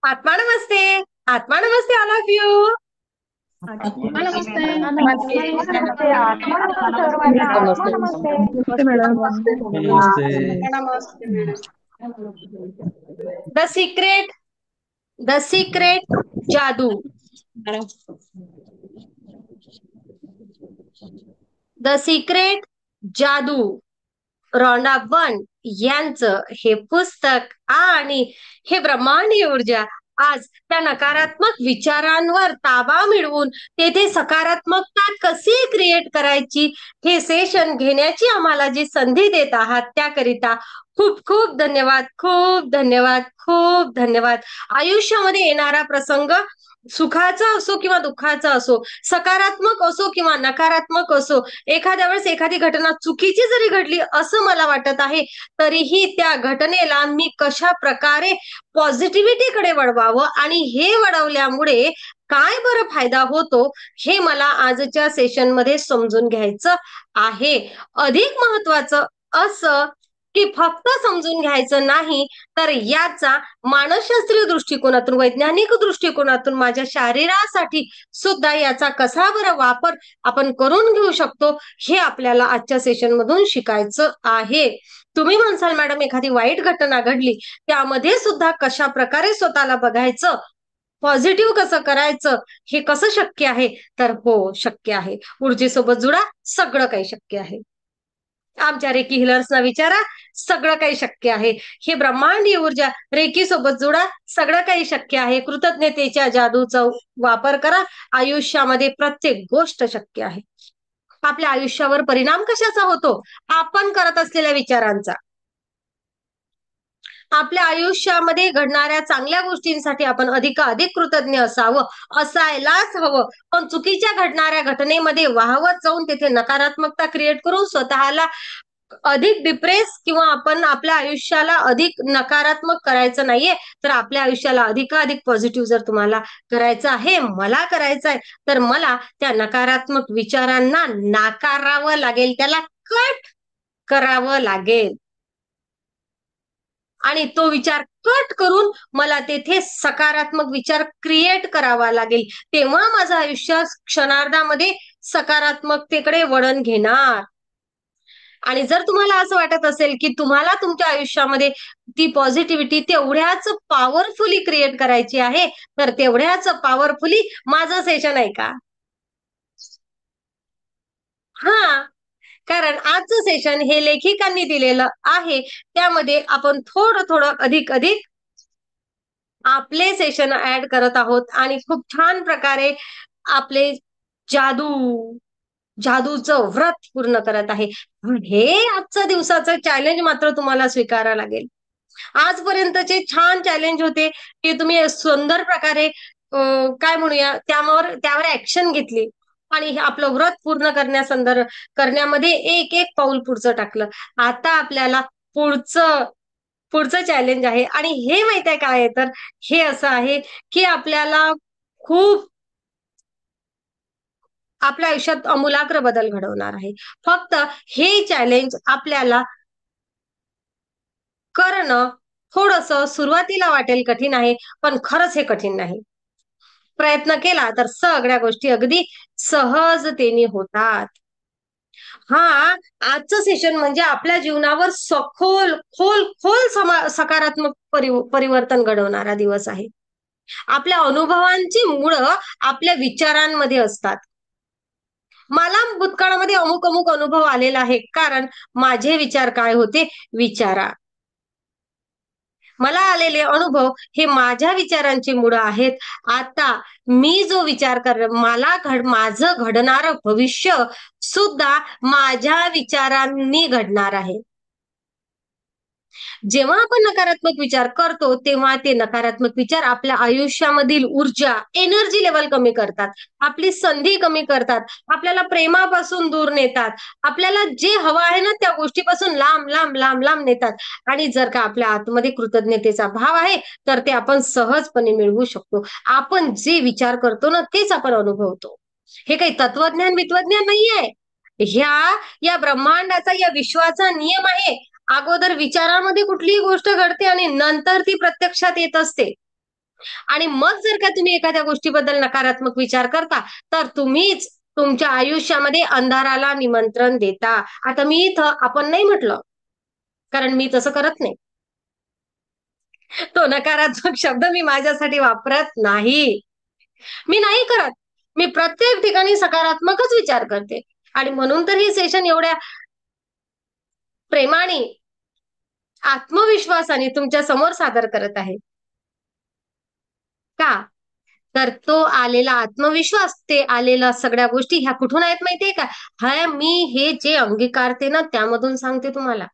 आत्मा नमस्ते. आत्मा नमस्ते all of you. आत्मा नमस्ते. नमस्ते नमस्ते आत्मा नमस्ते सर्वांना. आत्मा नमस्ते. नमस्ते. नमस्ते मॅडम. नमस्ते. द सिक्रेट द सिक्रेट जादू. द सिक्रेट जादू रॉन्डा बन यांचं हे पुस्तक आणि हे ब्रह्मांडीय ऊर्जा आज त्या नकारात्मक विचारांवर ताबा मिळवून तेथे सकारात्मकता कशी क्रिएट करायची हे सेशन घेण्याची आम्हाला जी संधी देत आहात त्याकरिता खूप खूप धन्यवाद. खूप धन्यवाद. खूप धन्यवाद. आयुष्यामध्ये येणारा प्रसंग सुखाचा असो किंवा दुःखाचा असो, सकारात्मक असो किंवा नकारात्मक असो, एखाद्या वेळेस एखादी घटना चुकीची जरी घडली असं मला वाटत आहे, तरीही त्या घटनेला मी कशा प्रकारे पॉझिटिव्हिटीकडे वळवावं आणि हे वळवल्यामुळे काय बरं फायदा होतो हे मला आजच्या सेशनमध्ये समजून घ्यायचं आहे. अधिक महत्वाचं असं की फक्त समजून घ्यायचं नाही, तर याचा मानसशास्त्रीय दृष्टिकोनातून, वैज्ञानिक दृष्टिकोनातून माझ्या शरीरासाठी सुद्धा याचा कसा बरं वापर आपण करून घेऊ शकतो हे आपल्याला आजच्या सेशन मधून शिकायचं आहे. तुम्ही म्हणसाल मॅडम एखादी वाईट घटना घडली त्यामध्ये सुद्धा कशा प्रकारे स्वतःला बघायचं, पॉझिटिव्ह कसं करायचं, हे कसं शक्य आहे? तर हो, शक्य आहे. ऊर्जेसोबत जुळा, सगळं काही शक्य आहे. आमच्या रेकी हिलर्सना विचारा, सगळं काही शक्य आहे. हे ब्रह्मांडीय ऊर्जा रेकी सोबत जुळा, सगळं काही शक्य आहे. कृतज्ञतेच्या जादूचा वापर करा, आयुष्यामध्ये प्रत्येक गोष्ट शक्य आहे. आपल्या आयुष्यावर परिणाम कशाचा होतो? आपण करत असलेल्या विचारांचा. आपल्या आयुष्यामध्ये घडणाऱ्या चांगल्या गोष्टींसाठी आपण अधिकाधिक कृतज्ञ असावं, असायलाच हवं. पण चुकीच्या घडणाऱ्या घटनेमध्ये वाहवत जाऊन तिथे नकारात्मकता क्रिएट करून स्वतःला अधिक डिप्रेस किंवा आपण आपल्या आयुष्याला अधिक नकारात्मक करायचं नाहीये, तर आपल्या आयुष्याला अधिकाधिक पॉझिटिव्ह जर तुम्हाला करायचं आहे, मला करायचं आहे, तर मला त्या नकारात्मक विचारांना नाकारावं लागेल, त्याला कट करावं लागेल आणि तो विचार कट करून मला तेथे सकारात्मक विचार क्रिएट करावा लागेल. तेव्हा माझं आयुष्य क्षणार्धामध्ये सकारात्मकतेकडे वळण घेणार. आणि जर तुम्हाला असं वाटत असेल की तुम्हाला तुमच्या आयुष्यामध्ये ती पॉझिटिव्हिटी तेवढ्याच पॉवरफुली क्रिएट करायची आहे, तर तेवढ्याच पॉवरफुली माझं सेशन आहे का? हा, कारण आजचं सेशन हे लेखिकांनी दिलेलं आहे, त्यामध्ये आपण थोडं थोडं अधिक अधिक आपले सेशन ऍड करत आहोत आणि खूप छान प्रकारे आपले जादू जादूचं व्रत पूर्ण करत आहे. हे आजच्या दिवसाचं चॅलेंज मात्र तुम्हाला स्वीकारावं लागेल. आजपर्यंतचे छान चॅलेंज होते की तुम्ही सुंदर प्रकारे काय म्हणूया त्यावर ऍक्शन घेतली आणि आपलं व्रत पूर्ण करण्यामध्ये एक एक पाऊल पुढचं टाकलं. आता आपल्याला पुढचं पुढचं चॅलेंज आहे आणि हे माहित आहे काय आहे, तर हे असं आहे की आपल्याला खूप आपल्या आयुष्यात आमूलाग्र बदल घडवणार आहे. फक्त हे चॅलेंज आपल्याला करणं थोडंसं सुरुवातीला वाटेल कठीण आहे, पण खरंच हे कठीण नाही. प्रयत्न केला तर सगळ्या गोष्टी अगदी सहजतेने होतात. हा, आजचं सेशन म्हणजे आपल्या जीवनावर सखोल खोल खोल सकारात्मक परिवर्तन घडवणारा दिवस आहे. आपल्या अनुभवांची मुळं आपल्या विचारांमध्ये असतात. मला भूतकाळामध्ये अमुक अमुक अनुभव आलेला आहे, कारण माझे विचार काय होते, विचारा. मला आलेले अनुभव हे माझ्या विचारांची मुळं आहेत. आता मी जो विचार माझं घडणारं भविष्य सुद्धा माझ्या विचारांनी घडणार आहे. जेव्हा आपण नकारात्मक विचार करतो तेव्हा ते नकारात्मक विचार आपल्या आयुष्यामधील ऊर्जा, एनर्जी लेवल कमी करतात, आपली संधी कमी करतात, आपल्याला प्रेमापासून दूर नेतात, आपल्याला जे हवं आहे ना त्या गोष्टीपासून लांब लांब लांब लांब नेतात. आणि जर का आपल्या आतमध्ये कृतज्ञतेचा भाव आहे तर ते आपण सहजपणे मिळवू शकतो. आपण जे विचार करतो ना तेच आपण अनुभवतो. हे काही तत्वज्ञान वित्वज्ञान नाहीये. या ब्रह्मांडाचा, या विश्वाचा नियम आहे. अगोदर विचारामध्ये कुठलीही गोष्ट घडते आणि नंतर ती प्रत्यक्षात येत असते. आणि मग जर का तुम्ही एखाद्या गोष्टीबद्दल नकारात्मक विचार करता, तर तुम्हीच तुमच्या आयुष्यामध्ये अंधाराला निमंत्रण देता. आता मी इथं आपण नाही म्हटलं, कारण मी तसं करत नाही. तो नकारात्मक शब्द मी माझ्यासाठी वापरत नाही. मी नाही करत. मी प्रत्येक ठिकाणी सकारात्मकच विचार करते. आणि म्हणून तर ही सेशन एवढ्या प्रेमाने, आत्मविश्वासाने तुमच्या समोर सादर करत आहे. का? तर तो आलेला आत्मविश्वास, ते आलेल्या सगळ्या गोष्टी ह्या कुठून आहेत माहितीये का? हा मी हे जे अंगीकारते ना त्यामधून सांगते तुम्हाला.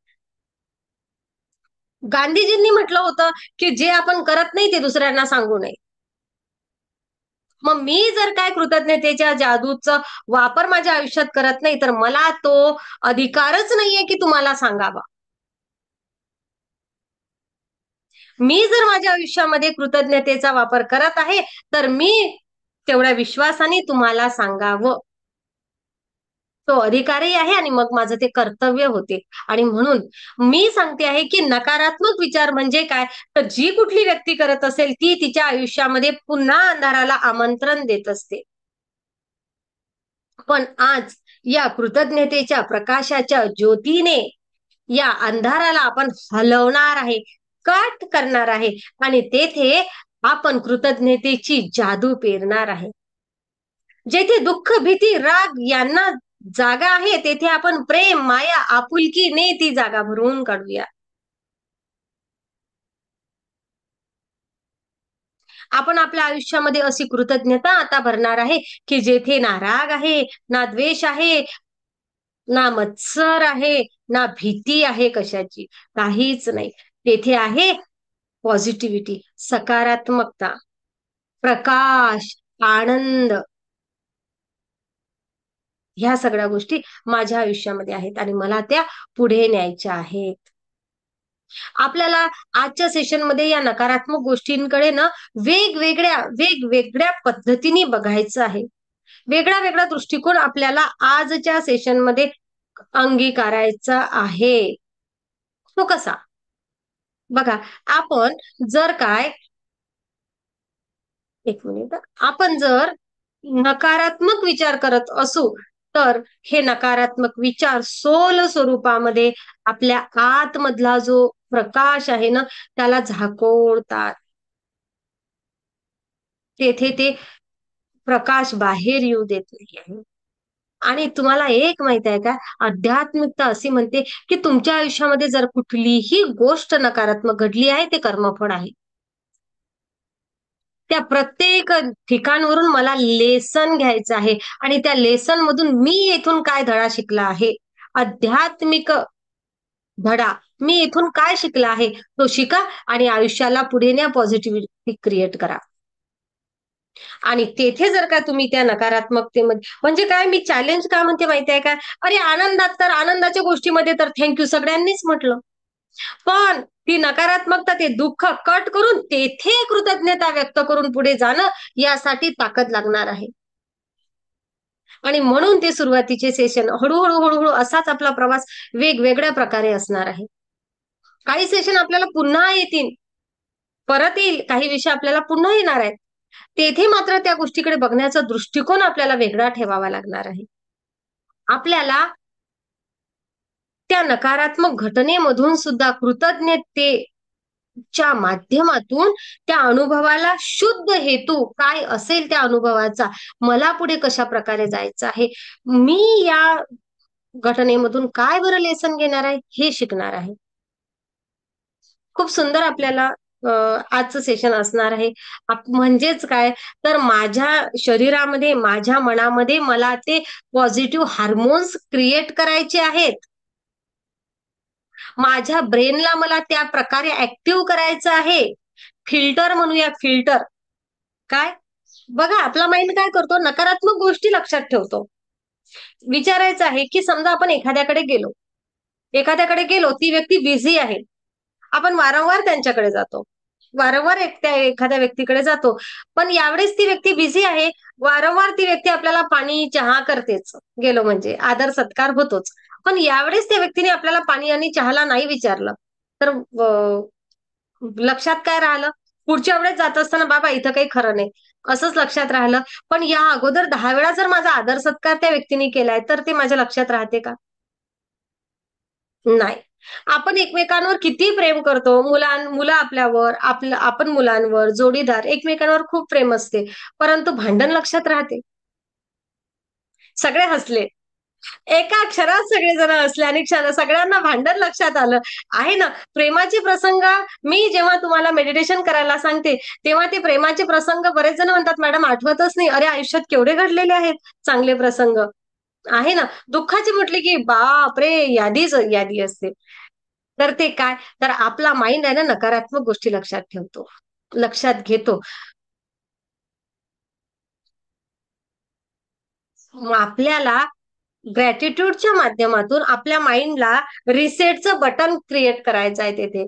गांधीजींनी म्हटलं होतं की जे आपण करत नाही ते दुसऱ्यांना सांगू नये. मग मी जर काय कृतज्ञतेच्या जादूचा वापर माझ्या आयुष्यात करत नाही, तर मला तो अधिकारच नाहीये की तुम्हाला सांगावा. मी जर माझ्या आयुष्यामध्ये कृतज्ञतेचा वापर करत आहे, तर मी तेवढ्या विश्वासाने तुम्हाला सांगावं. तो अधिकारही आहे आणि मग माझं ते कर्तव्य होते. आणि म्हणून मी सांगते आहे की नकारात्मक विचार म्हणजे काय, तर जी कुठली व्यक्ती करत असेल ती तिच्या आयुष्यामध्ये पुन्हा अंधाराला आमंत्रण देत असते. पण आज या कृतज्ञतेच्या प्रकाशाच्या ज्योतीने या अंधाराला आपण हलवणार आहे, कट करणार आहे आणि तेथे आपण कृतज्ञतेची जादू पेरणार आहे. जेथे दुःख, भीती, राग यांना जागा आहे, तेथे आपण प्रेम, माया, आपुलकीने ती जागा भरून काढूया. आपण आपल्या आयुष्यामध्ये अशी कृतज्ञता आता भरणार आहे की जेथे ना राग आहे, ना द्वेष आहे, ना मत्सर आहे, ना भीती आहे कशाची, काहीच नाही. तेथे आहे पॉझिटिव्हिटी, सकारात्मकता, प्रकाश, आनंद. ह्या सगळ्या गोष्टी माझ्या आयुष्यामध्ये आहेत आणि मला त्या पुढे न्यायच्या आहेत. आपल्याला आजच्या सेशनमध्ये या नकारात्मक गोष्टींकडे ना वेगवेगळ्या पद्धतीने बघायचं आहे. वेगळा वेगळा दृष्टिकोन आपल्याला आजच्या सेशनमध्ये अंगीकारायचा आहे. तो कसा? बघा, आपण जर काय, एक मिनिट, आपण जर नकारात्मक विचार करत असू, तर हे नकारात्मक विचार सोल स्वरूपामध्ये आपल्या आतमधला जो प्रकाश आहे ना त्याला झाकोळतात. तेथे ते प्रकाश बाहेर येऊ देत नाही आहे. आणि तुम्हाला एक माहित आहे का, आध्यात्मिकता अशी म्हणते की तुमच्या आयुष्यामध्ये जर कुठलीही गोष्ट नकारात्मक घडली आहे, ते कर्मफळ आहे. त्या प्रत्येक ठिकाणवरून मला लेसन घ्यायचं आहे आणि त्या लेसन मधून मी येथून काय धडा शिकला आहे, आध्यात्मिक धडा मी इथून काय शिकला आहे तो शिका आणि आयुष्याला पुढे न्या, पॉझिटिव्हिटी क्रिएट करा. आणि तेथे जर का तुम्ही त्या नकारात्मकतेमध्ये, म्हणजे काय, मी चॅलेंज का म्हणते माहिती आहे का, अरे आनंदात तर आनंदाच्या गोष्टीमध्ये तर थँक्यू सगळ्यांनीच म्हटलं, पण ती नकारात्मकता, ते दुःख कट करून तेथे कृतज्ञता व्यक्त करून पुढे जाणं, यासाठी ताकद लागणार आहे. आणि म्हणून ते सुरुवातीचे सेशन हळूहळू हळूहळू असाच आपला प्रवास वेगवेगळ्या प्रकारे असणार आहे. काही सेशन आपल्याला पुन्हा येतील, परत येईल, काही विषय आपल्याला पुन्हा येणार आहेत. तेथे मात्र त्या गोष्टीकडे बघण्याचा दृष्टिकोन आपल्याला वेगळा ठेवावा लागणार आहे. आपल्याला त्या नकारात्मक घटनेमधून सुद्धा कृतज्ञतेच्या माध्यमातून त्या अनुभवाला शुद्ध हेतू काय असेल त्या अनुभवाचा, मला पुढे कशा प्रकारे जायचं आहे, मी या घटनेमधून काय बरं लेसन घेणार आहे, हे शिकणार आहे. खूप सुंदर आपल्याला आजचं सेशन असणार आहे. म्हणजेच काय, तर माझ्या शरीरामध्ये, माझ्या मनामध्ये मला ते पॉझिटिव्ह हार्मोन्स क्रिएट करायचे आहेत. माझ्या ब्रेनला मला त्या प्रकारे ऍक्टिव्ह करायचं आहे. फिल्टर म्हणूया, फिल्टर. काय, बघा आपला माइंड काय करतो, नकारात्मक गोष्टी लक्षात ठेवतो. विचारायचं आहे की समजा आपण एखाद्याकडे गेलो, ती व्यक्ती बिझी आहे, आपण वारंवार त्यांच्याकडे जातो, वारंवार एखाद्या व्यक्तीकडे जातो, पण यावेळेस ती व्यक्ती बिझी आहे, वारंवार ती व्यक्ती आपल्याला पाणी चहा करतेच, गेलो म्हणजे आदर सत्कार होतोच, पण यावेळेस त्या व्यक्तीने आपल्याला पाणी आणि चहाला नाही विचारलं, तर लक्षात काय राहिलं, पुढच्या वेळेस जात असताना बाबा इथं काही खरं नाही असंच लक्षात राहिलं. पण या अगोदर 10 वेळा जर माझा आदर सत्कार त्या व्यक्तीने केलाय तर ते माझ्या लक्षात राहते का? नाही. आपण एकमेकांवर किती प्रेम करतो, मुलं आपल्यावर, आपण मुलांवर, जोडीदार एकमेकांवर खूप प्रेम असते, परंतु भांडण लक्षात राहते. सगळे हसले, एका क्षणात सगळेजण हसले आणि सगळ्यांना भांडण लक्षात आलं. आहे ना, प्रेमाचे प्रसंग मी जेव्हा तुम्हाला मेडिटेशन करायला सांगते, तेव्हा ते प्रेमाचे प्रसंग बरेच जण म्हणतात, मॅडम आठवतच नाही. अरे आयुष्यात केवढे घडलेले आहेत चांगले प्रसंग. आहे ना, दुःखाची म्हटली की बापरे यादीच यादी असते. तर ते काय, तर आपला माइंड आहे ना नकारात्मक गोष्टी लक्षात ठेवतो, लक्षात घेतो. मग आपल्याला ग्रॅटिट्यूडच्या माध्यमातून आपल्या माइंडला रिसेटचं बटन क्रिएट करायचं आहे तिथे.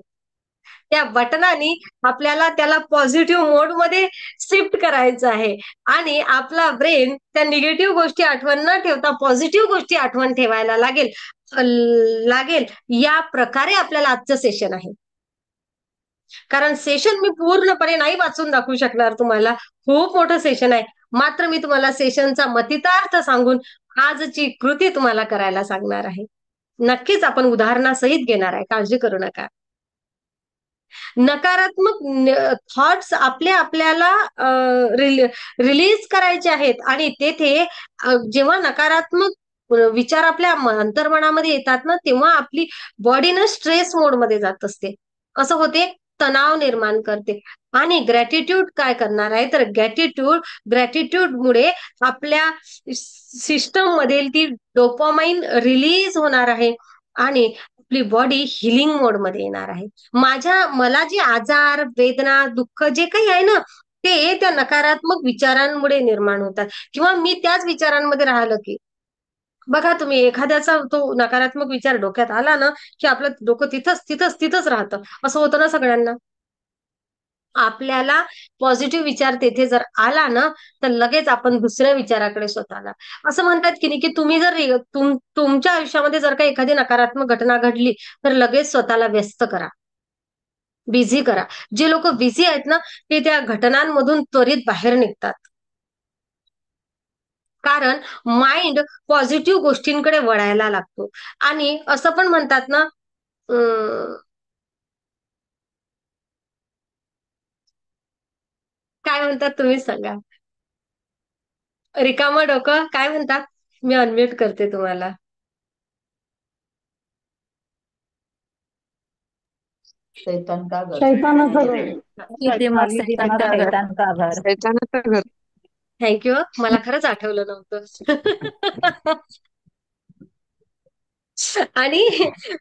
त्या बटनाने आपल्याला त्याला पॉझिटिव्ह मोडमध्ये शिफ्ट करायचं आहे आणि आपला ब्रेन त्या निगेटिव्ह गोष्टी आठवण न ठेवता पॉझिटिव्ह गोष्टी आठवण ठेवायला लागेल. या प्रकारे आपल्याला आजचं सेशन आहे. कारण सेशन मी पूर्णपणे नाही वाचून दाखवू शकणार तुम्हाला, खूप मोठं सेशन आहे. मात्र मी तुम्हाला सेशनचा मतितार्थ सांगून आजची कृती तुम्हाला करायला सांगणार आहे. नक्कीच आपण उदाहरणासहित घेणार आहे, काळजी करू नका. नकारात्मक थॉट्स आपल्याला रिलीज करायचे आहेत आणि तेथे जेव्हा नकारात्मक विचार आपल्या अंतर्मनामध्ये येतात ना, तेव्हा आपली बॉडी ना स्ट्रेस मोडमध्ये जात असते. असं होते, तणाव निर्माण करते. आणि ग्रॅटिट्यूड काय करणार आहे, तर ग्रॅटिट्यूडमुळे आपल्या सिस्टम मधील ती डोपामाइन रिलीज होणार आहे आणि आपली बॉडी हिलिंग मोडमध्ये येणार आहे. मला जे आजार, वेदना, दुःख जे काही आहे ना, ते त्या नकारात्मक विचारांमुळे निर्माण होतात. किंवा मी त्याच विचारांमध्ये राहिलं की बघा तुम्ही, एखाद्याचा तो नकारात्मक विचार डोक्यात आला ना, की आपलं डोकं तिथंच राहतं. असं होतं ना सगळ्यांना. आपल्याला पॉझिटिव्ह विचार तेथे जर आला ना, तर लगेच आपण दुसऱ्या विचाराकडे स्वतःला, असं म्हणतात की नाही, की तुम्ही जर तुमच्या आयुष्यामध्ये जर काही एखादी नकारात्मक घटना घडली तर लगेच स्वतःला व्यस्त करा, बिझी करा. जे लोक बिझी आहेत ना, ते त्या घटनांमधून त्वरित बाहेर निघतात. कारण माइंड पॉझिटिव्ह गोष्टींकडे वळायला लागतो. आणि असं पण म्हणतात ना, काय म्हणतात तुम्हीच सांगा. रिकामं डोकं काय म्हणतात? मी अनम्यूट करते तुम्हाला. शैतान का घर, शैतानाचं घर. किती मस्त शैतान का घर. शैतानाचं घर. थँक्यू. मला खरंच आठवलं नव्हतं. आणि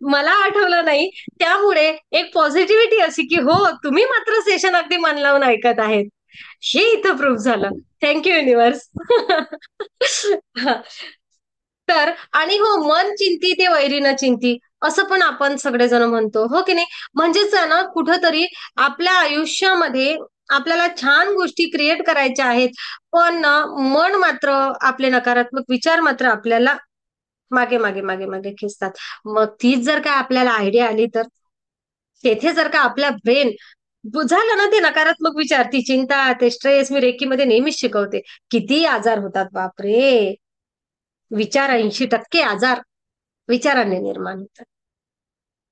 मला आठवलं नाही, त्यामुळे एक पॉझिटिव्हिटी अशी की हो, तुम्ही मात्र सेशन अगदी मन लावून ऐकत आहेत, हे इथं प्रूव्ह झालं. Thank you universe. तर आणि हो, मन चिंती ते वैरी न चिंती असं पण आपण सगळेजण म्हणतो, हो की नाही? म्हणजेच ना, कुठंतरी आपल्या आयुष्यामध्ये आपल्याला छान गोष्टी क्रिएट करायच्या आहेत, पण ना मन मात्र, आपले नकारात्मक विचार मात्र आपल्याला मागे मागे मागे मागे खेचतात. मग तीच जर का आपल्याला आयडिया आली तर तेथे जर का आपला ब्रेन झालं ना, ते नकारात्मक विचार, ती चिंता, ते स्ट्रेस, मी रेकीमध्ये नेहमीच शिकवते, किती आजार होतात बापरे. विचार 80% आजार विचारांनी निर्माण होतात.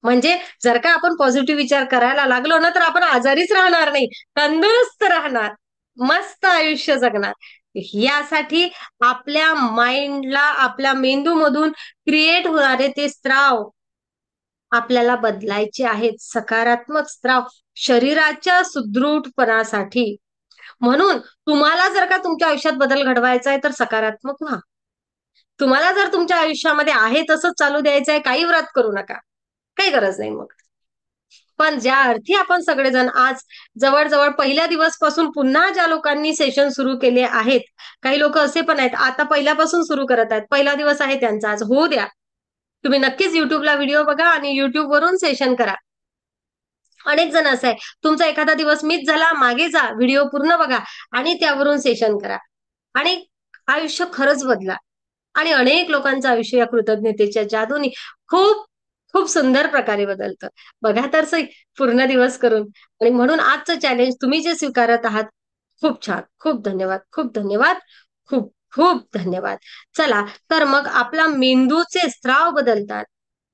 म्हणजे जर का आपण पॉझिटिव्ह विचार करायला लागलो ना, तर आपण आजारीच राहणार नाही, तंदुरुस्त राहणार, मस्त आयुष्य जगणार. यासाठी आपल्या माइंडला, आपल्या मेंदूमधून क्रिएट होणारे ते स्त्राव आपल्याला बदलायचे आहेत, सकारात्मक स्त्राव शरीराच्या सुदृढपणासाठी. म्हणून तुम्हाला जर का तुमच्या आयुष्यात बदल घडवायचा आहे तर सकारात्मक व्हा. तुम्हाला जर तुमच्या आयुष्यामध्ये आहे तसंच चालू द्यायचं आहे, काही व्रत करू नका, काही गरज नाही मग. पण ज्या अर्थी आपण सगळेजण आज जवळजवळ पहिल्या दिवसपासून पुन्हा ज्या लोकांनी सेशन सुरू केले आहेत, काही लोक असे पण आहेत आता पहिल्यापासून सुरू करत आहेत, पहिला दिवस आहे त्यांचा आज, होऊ द्या. तुम्ही नक्कीच युट्यूबला व्हिडिओ बघा आणि युट्यूबवरून सेशन करा. अनेक जण असं आहे, तुमचा एखादा दिवस मिस झाला, मागे जा, व्हिडिओ पूर्ण बघा आणि त्यावरून सेशन करा आणि आयुष्य खरंच बदला. आणि अनेक लोकांचं आयुष्य या कृतज्ञतेच्या जादूनी खूप खूप सुंदर प्रकारे बदलतं. बघा तर सई, पूर्ण दिवस करून. आणि म्हणून आजचं चॅलेंज तुम्ही जे स्वीकारत आहात, खूप छान. खूप धन्यवाद. खूप धन्यवाद. खूप खूप धन्यवाद. चला, तर मग आपला मेंदूचे स्त्राव बदलतात.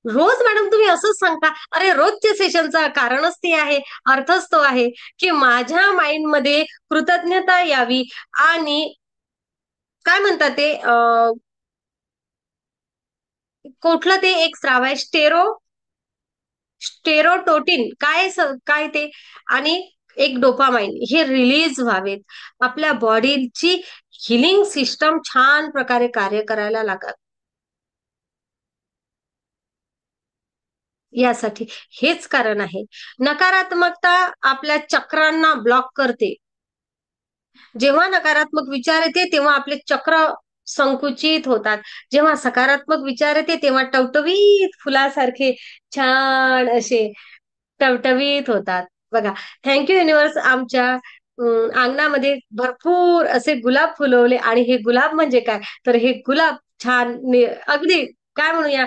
रोज मॅडम तुम्ही असंच सांगता. अरे रोजच्या सेशनचं कारणच ते आहे, अर्थच तो आहे, की माझ्या माइंडमध्ये कृतज्ञता यावी आणि काय म्हणतात ते कुठलं ते एक स्राव आहे स्टेरोटोटिन काय ते आणि एक डोपामाइन हे रिलीज व्हावेत. आपल्या बॉडीची हिलिंग सिस्टम छान प्रकारे कार्य करायला लागत. यासाठी हेच कारण आहे. नकारात्मकता आपल्या चक्रांना ब्लॉक करते. जेव्हा नकारात्मक विचार येते तेव्हा आपले चक्र संकुचित होतात. जेव्हा सकारात्मक विचार येते तेव्हा टवटवीत फुलासारखे छान असे टवटवीत होतात. बघा, थँक्यू युनिव्हर्स आमच्या अंगणामध्ये भरपूर असे गुलाब फुलवले आणि हे गुलाब म्हणजे काय, तर हे गुलाब छान अगदी काय म्हणूया,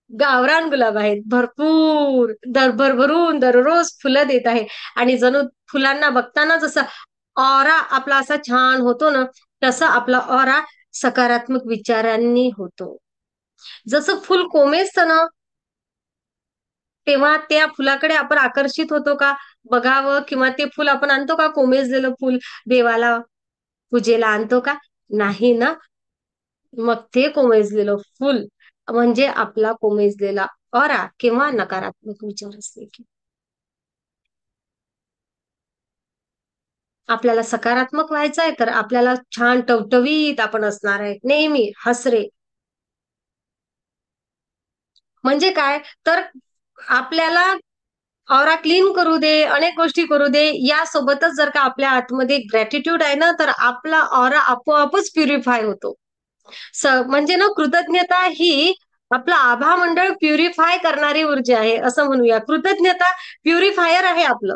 गावरान गुलाब आहेत. भरपूर भरभरून दररोज फुलं देत आहे आणि जणू फुलांना बघताना जसं ऑरा आपला असा छान होतो ना, तसा आपला ऑरा सकारात्मक विचारांनी होतो. जसं फुल कोमेजतं ना, तेव्हा त्या फुलाकडे आपण आकर्षित होतो का बघावं, किंवा ते फुल आपण आणतो का, कोमेजलेलं फुल देवाला पूजेला आणतो का? नाही ना. मग ते कोमेजलेलं फुल म्हणजे आपला कोमेजलेला ऑरा किंवा नकारात्मक विचार असते. की आपल्याला सकारात्मक व्हायचं आहे तर आपल्याला छान टवटवीत आपण असणार आहे, नेहमी हसरे. म्हणजे काय, तर आपल्याला ऑरा क्लीन करू दे, अनेक गोष्टी करू दे, यासोबतच जर का आपल्या आतमध्ये ग्रॅटिट्यूड आहे ना, तर आपला ऑरा आपोआपच प्युरिफाय होतो. म्हणजे ना, कृतज्ञता ही आपलं आभामंडळ प्युरिफाय करणारी ऊर्जा आहे असं म्हणूया. कृतज्ञता प्युरिफायर आहे आपलं.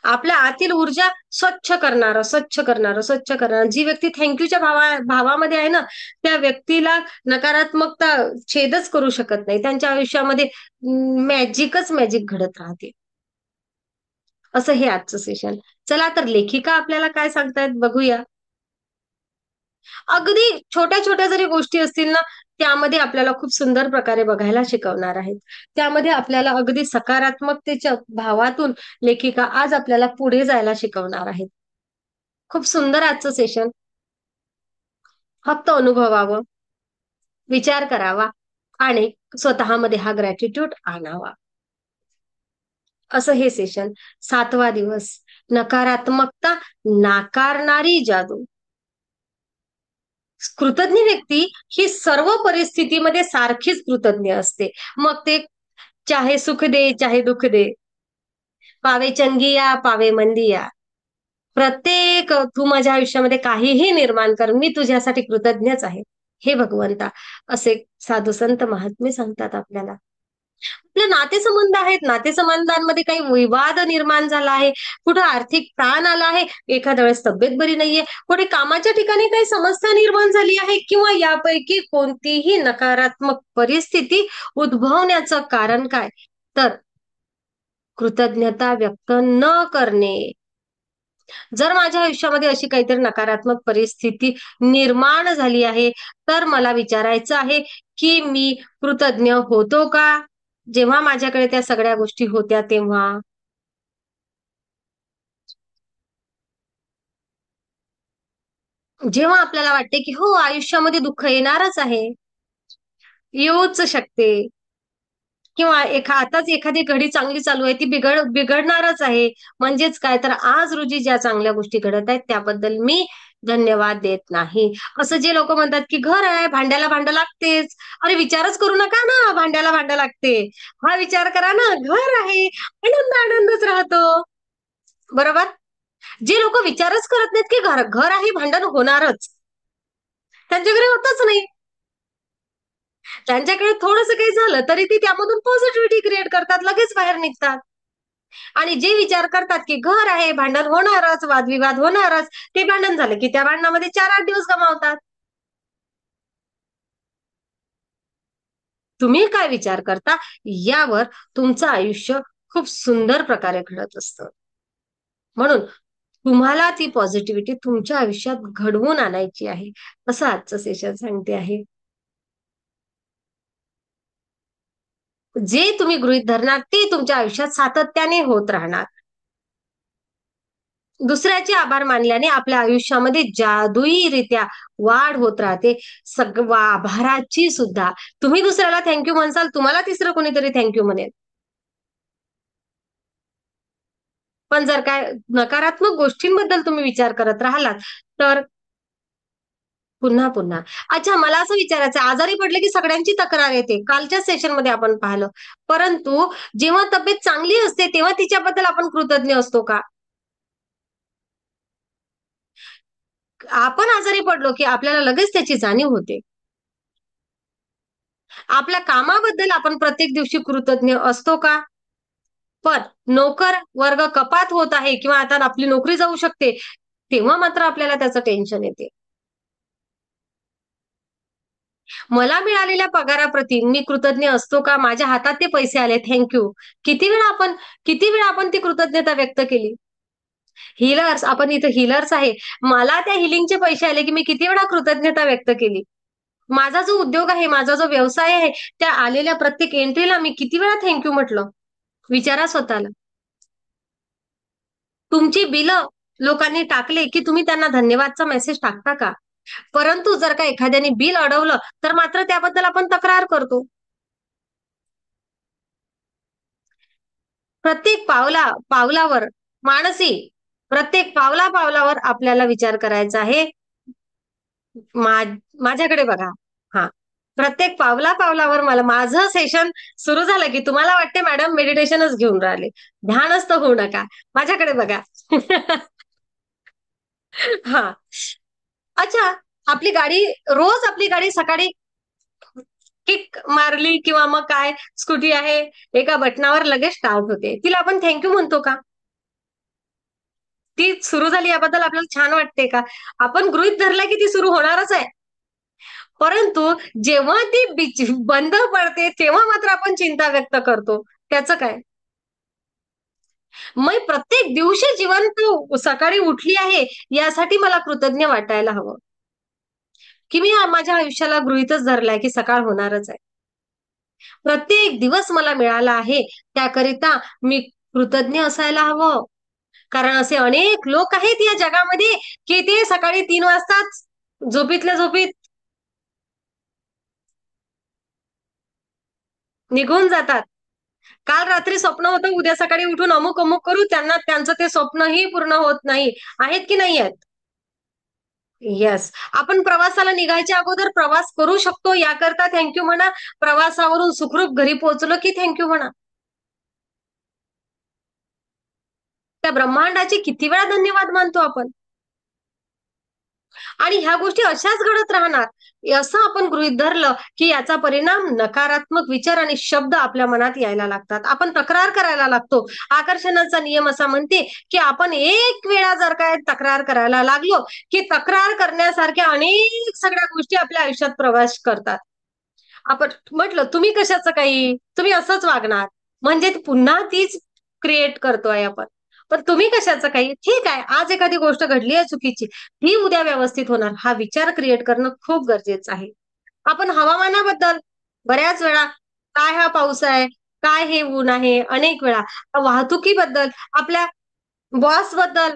आपल्या आतील ऊर्जा स्वच्छ करणारं. जी व्यक्ती थँक्यूच्या भावामध्ये आहे ना, त्या व्यक्तीला नकारात्मकता छेदच करू शकत नाही. त्यांच्या आयुष्यामध्ये मॅजिक घडत राहते. असं हे आजचं सेशन. चला तर लेखिका आपल्याला काय सांगतायत बघूया. अगदी छोट्या छोट्या जरी गोष्टी असतील ना, त्यामध्ये आपल्याला खूप सुंदर प्रकारे बघायला शिकवणार आहेत. त्यामध्ये आपल्याला अगदी सकारात्मकतेच्या भावातून लेखिका आज आपल्याला पुढे जायला शिकवणार आहेत. खूप सुंदर आजचं सेशन. फक्त अनुभवावं, विचार करावा आणि स्वतःमध्ये हा ग्रॅटिट्यूड आणावा. असं हे सेशन. 7वा दिवस, नकारात्मकता नाकारणारी जादू. कृतज्ञ व्यक्ती ही सर्व परिस्थितीमध्ये सारखीच कृतज्ञ असते. मग ते चाहे सुख दे चाहे दुःख दे, पावे चंगिया पावे मंदिया, प्रत्येक तू माझ्या आयुष्यामध्ये काहीही निर्माण कर, मी तुझ्यासाठी कृतज्ञच आहे हे भगवंता. असे साधू संत महात्मे सांगतात आपल्याला. आपले नातेसंबंध आहेत, नातेसंबंधांमध्ये काही विवाद निर्माण झाला आहे, कुठं आर्थिक ताण आला आहे, एखाद्या वेळेस तब्येत बरी नाहीये, कुठे कामाच्या ठिकाणी काही समस्या निर्माण झाली आहे, किंवा यापैकी कोणतीही नकारात्मक परिस्थिती उद्भवण्याचं कारण काय, तर कृतज्ञता व्यक्त न करणे. जर माझ्या आयुष्यामध्ये अशी काहीतरी नकारात्मक परिस्थिती निर्माण झाली आहे, तर मला विचारायचं आहे की मी कृतज्ञ होतो का जेव्हा माझ्याकडे त्या सगळ्या गोष्टी होत्या तेव्हा. जेव्हा आपल्याला वाटते की हो, आयुष्यामध्ये दुःख येणारच आहे, येऊच शकते, किंवा आताच एखादी घडी चांगली चालू आहे ती बिघडणारच आहे, म्हणजेच काय, तर आज रोजी ज्या चांगल्या गोष्टी घडत आहेत त्याबद्दल मी धन्यवाद देत नाही. असं जे लोक म्हणतात की घर आहे, भांड्याला भांडं लागतेच, अरे विचारच करू नका ना, भांड्याला भांडं लागते, हा विचार करा ना, घर आहे, आनंदच राहतो. बरोबर. जे लोक विचारच करत नाहीत की घर आहे, भांडण होणारच, त्यांच्याकडे होतच नाही. त्यांच्याकडे थोडंसं काही झालं तरी ती त्यामधून पॉझिटिव्हिटी क्रिएट करतात, लगेच बाहेर निघतात. आणि जे विचार करतात की घर आहे, भांडण होणारच, वादविवाद होणारच, ते भांडण झालं की त्या भांडणामध्ये 4-8 दिवस गमावतात. तुम्ही काय विचार करता यावर तुमचं आयुष्य खूप सुंदर प्रकारे घडत असतं. म्हणून तुम्हाला ती पॉझिटिव्हिटी तुमच्या आयुष्यात घडवून आणायची आहे, असं आजचं सेशन सांगते आहे. जे तुम्ही गृहीत धरणार ते तुमच्या आयुष्यात सातत्याने होत राहणार. दुसऱ्याचे आभार मानल्याने आपल्या आयुष्यामध्ये जादुईरित्या वाढ होत राहते. आभाराची सुद्धा. तुम्ही दुसऱ्याला थँक्यू म्हणसाल, तुम्हाला तिसरं कोणीतरी थँक्यू म्हणेल. पण जर काय नकारात्मक गोष्टींबद्दल तुम्ही विचार करत राहिलात तर पुन्हा पुन्हा. अच्छा, मला असं विचारायचं, आजारी पडले की सगळ्यांची तक्रार येते, कालच्या सेशनमध्ये आपण पाहिलं. परंतु जेव्हा तब्येत चांगली असते तेव्हा तिच्याबद्दल आपण कृतज्ञ असतो का? आपण आजारी पडलो की आपल्याला लगेच त्याची जाणीव होते. आपल्या कामाबद्दल आपण प्रत्येक दिवशी कृतज्ञ असतो का? पण नोकर वर्ग कपात होत आहे किंवा आता आपली नोकरी जाऊ शकते तेव्हा मात्र आपल्याला त्याचं टेन्शन येते. मला मिळालेल्या पगाराप्रती मी कृतज्ञ असतो का? माझ्या हातात ते पैसे आले, थँक्यू. किती वेळा आपण ती कृतज्ञता व्यक्त केली? हिलर्स, आपण इथं हिलर्स आहे. मला त्या हिलिंगचे पैसे आले की मी किती वेळा कृतज्ञता व्यक्त केली? माझा जो उद्योग आहे, माझा जो व्यवसाय आहे, त्या आलेल्या प्रत्येक एंट्रीला मी किती वेळा थँक्यू म्हटलं? विचारा स्वतःला. तुमची बिलं लोकांनी टाकले की तुम्ही त्यांना धन्यवादचा मेसेज टाकता का? परंतु जर का एखाद्याने बिल अडवलं तर मात्र त्याबद्दल आपण तक्रार करतो. प्रत्येक पावलावर मानसी, प्रत्येक पावलावर आपल्याला विचार करायचा आहे. माझ्याकडे बघा. हा, प्रत्येक पावलावर मला माझं सेशन सुरू झालं की तुम्हाला वाटते मॅडम मेडिटेशनच घेऊन राहिले, ध्यानच तर होऊ नका. माझ्याकडे बघा. हा, अच्छा, आपली गाडी सकाळी किक मारली किंवा मग काय स्कूटी आहे, एका बटनावर लगेच स्टार्ट होते. तिला आपण थँक्यू म्हणतो का? ती सुरू झाली याबद्दल आपल्याला छान वाटते का? आपण गृहीत धरलं की ती सुरू होणारच आहे. परंतु जेव्हा ती बंद पडते तेव्हा मात्र आपण चिंता व्यक्त करतो. त्याचं काय? मग प्रत्येक दिवशी जिवंत सकाळी उठली आहे यासाठी मला कृतज्ञ वाटायला हवं, की मी माझ्या आयुष्याला गृहीतच धरलाय की सकाळ होणारच आहे. प्रत्येक दिवस मला मिळाला आहे त्याकरिता मी कृतज्ञ असायला हवं. कारण असे अनेक लोक आहेत या जगामध्ये की ते सकाळी 3 वाजताच झोपीतल्या झोपीत निघून जातात. काल रात्री स्वप्न होतं उद्या सकाळी उठून अमुक अमुक करू, त्यांना त्यांचं ते स्वप्नही पूर्ण होत नाही. आहेत की नाही आहेत? येस. आपण प्रवासाला निघायच्या अगोदर प्रवास करू शकतो याकरता थँक्यू म्हणा. प्रवासावरून सुखरूप घरी पोहोचलो की थँक्यू म्हणा. त्या ब्रह्मांडाचे किती वेळा धन्यवाद मानतो आपण. आणि ह्या गोष्टी अशाच घडत राहणार असं आपण गृहीत धरलं की याचा परिणाम नकारात्मक विचार आणि शब्द आपल्या मनात यायला लागतात. आपण तक्रार करायला लागतो. आकर्षणाचा नियम असा म्हणते की आपण एक वेळा जर काय तक्रार करायला लागलो की तक्रार करण्यासारख्या अनेक सगळ्या गोष्टी आपल्या आयुष्यात प्रवेश करतात. आपण म्हटलं तुम्ही कशाचं काही, तुम्ही असंच वागणार, म्हणजे पुन्हा तीच क्रिएट करतोय आपण. पण तुम्ही कशाचं काही, ठीक आहे, आज एखादी गोष्ट घडली आहे चुकीची, ती उद्या व्यवस्थित होणार, हा विचार क्रिएट करणं खूप गरजेचं आहे. आपण हवामानाबद्दल बऱ्याच वेळा काय हा पाऊस आहे, काय हे ऊन आहे, अनेक वेळा वाहतुकीबद्दल, आपल्या बॉस बद्दल,